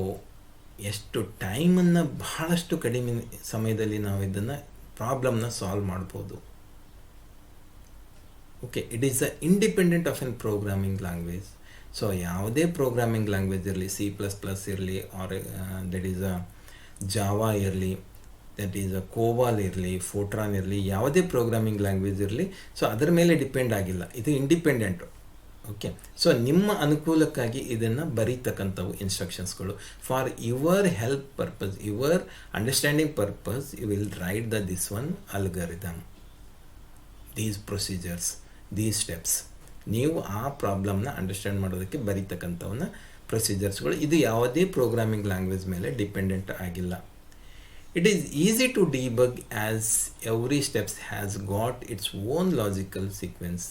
ಎಷ್ಟು ಟೈಮನ್ನು ಬಹಳಷ್ಟು ಕಡಿಮೆ ಸಮಯದಲ್ಲಿ ನಾವು ಇದನ್ನು ಪ್ರಾಬ್ಲಮ್ನ solve ಮಾಡ್ಬೋದು. Okay, it is independent of N programming language. So ಯಾವುದೇ programming language ಇರಲಿ, C++ ಇರಲಿ, ಆರ್ ದಟ್ ಈಸ್ ಜಾವಾ ಇರಲಿ, ದಟ್ ಈಸ್ ಕೋವಾಲ್ ಇರಲಿ, ಫೋಟ್ರಾನ್ ಇರಲಿ, ಯಾವುದೇ ಪ್ರೋಗ್ರಾಮಿಂಗ್ ಲ್ಯಾಂಗ್ವೇಜ್ ಇರಲಿ, ಸೊ ಅದರ ಮೇಲೆ ಡಿಪೆಂಡ್ ಆಗಿಲ್ಲ, ಇದು ಇಂಡಿಪೆಂಡೆಂಟು. ಓಕೆ, ಸೊ ನಿಮ್ಮ ಅನುಕೂಲಕ್ಕಾಗಿ ಇದನ್ನು ಬರೀತಕ್ಕಂಥವು ಇನ್ಸ್ಟ್ರಕ್ಷನ್ಸ್ಗಳು. For your help purpose, your understanding purpose, you will write this one algorithm, these procedures, these steps. ನೀವು ಆ ಪ್ರಾಬ್ಲಮ್ನ ಅಂಡರ್ಸ್ಟ್ಯಾಂಡ್ ಮಾಡೋದಕ್ಕೆ ಬರೀತಕ್ಕಂಥವನ್ನ ಪ್ರೊಸೀಜರ್ಸ್ಗಳು. ಇದು ಯಾವುದೇ ಪ್ರೋಗ್ರಾಮಿಂಗ್ ಲ್ಯಾಂಗ್ವೇಜ್ ಮೇಲೆ ಡಿಪೆಂಡೆಂಟ್ ಆಗಿಲ್ಲ. It is easy to debug as every step has got its own logical sequence.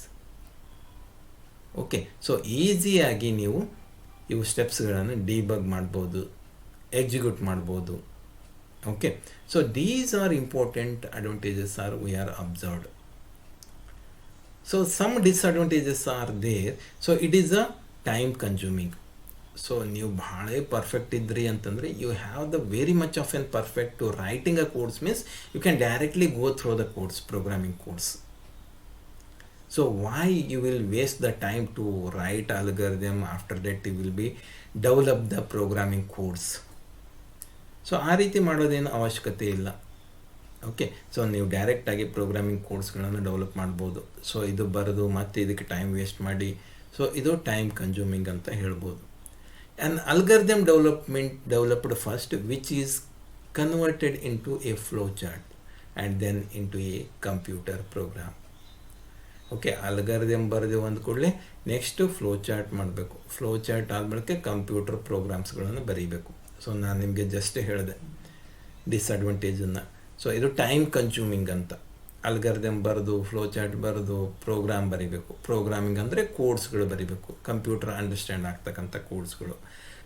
Okay, so ಈಸಿಯಾಗಿ ನೀವು ಇವು ಸ್ಟೆಪ್ಸ್ಗಳನ್ನು ಡಿಬಗ್ ಮಾಡ್ಬೋದು, ಎಕ್ಸಿಕ್ಯೂಟ್ ಮಾಡ್ಬೋದು. Okay, so these are important advantages are we are observed. So some disadvantages are there. So it is a time consuming. So ನೀವು ಭಾಳ perfect ಇದ್ರಿ ಅಂತಂದರೆ, you have the very much of an perfect to writing a codes means you can directly go through the codes, programming codes. So why you will waste the time to write algorithm, after that you will be develop the programming codes. So ಆ ರೀತಿ ಮಾಡೋದೇನು ಅವಶ್ಯಕತೆ ಇಲ್ಲ. Okay, so ನೀವು ಡೈರೆಕ್ಟಾಗಿ programming ಕೋಡ್ಸ್ಗಳನ್ನು develop ಮಾಡ್ಬೋದು. So ಇದು ಬರೆದು ಮತ್ತೆ ಇದಕ್ಕೆ ಟೈಮ್ ವೇಸ್ಟ್ ಮಾಡಿ, ಸೊ ಇದು ಟೈಮ್ ಕನ್ಸ್ಯೂಮಿಂಗ್ ಅಂತ ಹೇಳ್ಬೋದು. An algorithm developed first which is converted into a flowchart and then into a computer program. Okay, algorithm ಬರೆದು ಅಂದ ಕೂಡಲೇ ನೆಕ್ಸ್ಟು ಫ್ಲೋ ಚಾರ್ಟ್ ಮಾಡಬೇಕು. ಫ್ಲೋ ಚಾರ್ಟ್ ಆದಮೇಲೆ ಕಂಪ್ಯೂಟರ್ ಪ್ರೋಗ್ರಾಮ್ಸ್ಗಳನ್ನು ಬರೀಬೇಕು. ಸೊ ನಾನು ನಿಮಗೆ ಜಸ್ಟ್ ಹೇಳಿದೆ ಡಿಸ್ಅಡ್ವಾಂಟೇಜನ್ನು. ಸೊ ಇದು ಟೈಮ್ ಕನ್ಸ್ಯೂಮಿಂಗ್ ಅಂತ. ಅಲ್ಗಾರಿದಮ್ ಬರೆದು, ಫ್ಲೋ ಚಾರ್ಟ್ ಬರೆದು, ಪ್ರೋಗ್ರಾಮ್ ಬರೀಬೇಕು. ಪ್ರೋಗ್ರಾಮಿಂಗ್ ಅಂದರೆ ಕೋಡ್ಸ್ಗಳು ಬರೀಬೇಕು, ಕಂಪ್ಯೂಟರ್ ಅಂಡರ್ಸ್ಟ್ಯಾಂಡ್ ಆಗ್ತಕ್ಕಂಥ ಕೋಡ್ಸ್ಗಳು,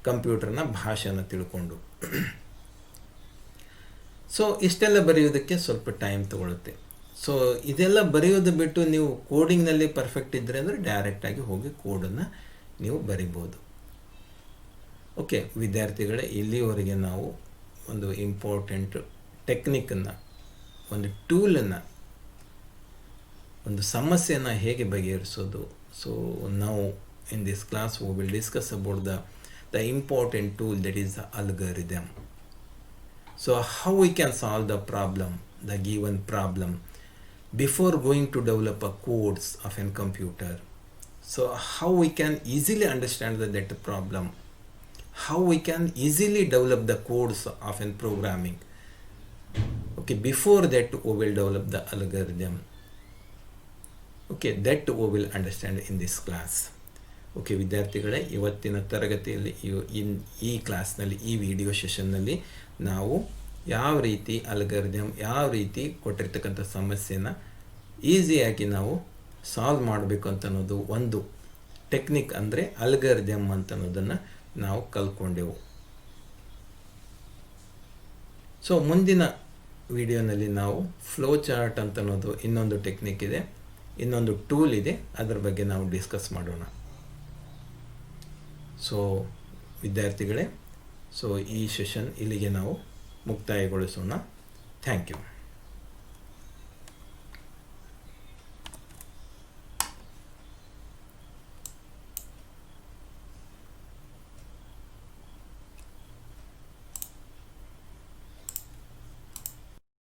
ಕಂಪ್ಯೂಟರ್ನ ಭಾಷೆನ ತಿಳ್ಕೊಂಡು. ಸೊ ಇಷ್ಟೆಲ್ಲ ಬರೆಯೋದಕ್ಕೆ ಸ್ವಲ್ಪ ಟೈಮ್ ತಗೊಳುತ್ತೆ. ಸೊ ಇದೆಲ್ಲ ಬರೆಯೋದು ಬಿಟ್ಟು ನೀವು ಕೋಡಿಂಗ್ನಲ್ಲಿ ಪರ್ಫೆಕ್ಟ್ ಇದ್ದರೆ ಅಂದರೆ ಡೈರೆಕ್ಟಾಗಿ ಹೋಗಿ ಕೋಡನ್ನು ನೀವು ಬರಿಬೋದು. ಓಕೆ ವಿದ್ಯಾರ್ಥಿಗಳೇ, ಇಲ್ಲಿವರೆಗೆ ನಾವು ಒಂದು ಇಂಪಾರ್ಟೆಂಟ್ ಟೆಕ್ನಿಕನ್ನು, ಒಂದು ಟೂಲನ್ನು ಒಂದು ಸಮಸ್ಯೆಯನ್ನು ಹೇಗೆ ಬಗೆಹರಿಸೋದು. ಸೊ ನಾವು in this class we will discuss about the important tool, that is the algorithm. So how we can solve the problem, the given problem, before going to develop a codes of a computer. So how we can easily understand that problem, how we can easily develop the codes of a programming. Okay, before that we will develop the algorithm. Okay, that we will understand in this class. Okay ವಿದ್ಯಾರ್ಥಿಗಳೇ, ಇವತ್ತಿನ ತರಗತಿಯಲ್ಲಿ ಈ ಕ್ಲಾಸ್ನಲ್ಲಿ, ಈ video ಸೆಷನ್ನಲ್ಲಿ ನಾವು ಯಾವ ರೀತಿ algorithm, ಯಾವ ರೀತಿ ಕೊಟ್ಟಿರ್ತಕ್ಕಂಥ ಸಮಸ್ಯೆನ ಈಸಿಯಾಗಿ ನಾವು ಸಾಲ್ವ್ ಮಾಡಬೇಕು ಅಂತ ಅನ್ನೋದು ಒಂದು ಟೆಕ್ನಿಕ್, ಅಂದರೆ ಅಲ್ಗಾರಿದಮ್ ಅಂತ ಅನ್ನೋದನ್ನು ನಾವು ಕಲ್ತ್ಕೊಂಡೆವು. ಸೊ ಮುಂದಿನ ವಿಡಿಯೋನಲ್ಲಿ ನಾವು ಫ್ಲೋ ಚಾರ್ಟ್ ಅಂತ ಅನ್ನೋದು ಇನ್ನೊಂದು ಟೆಕ್ನಿಕ್ ಇದೆ, ಇನ್ನೊಂದು ಟೂಲ್ ಇದೆ, ಅದರ ಬಗ್ಗೆ ನಾವು ಡಿಸ್ಕಸ್ ಮಾಡೋಣ. ಸೊ ವಿದ್ಯಾರ್ಥಿಗಳೇ, ಸೊ ಈ ಸೆಷನ್ ಇಲ್ಲಿಗೆ ನಾವು ಮುಕ್ತಾಯಗೊಳಿಸೋಣ. Thank you.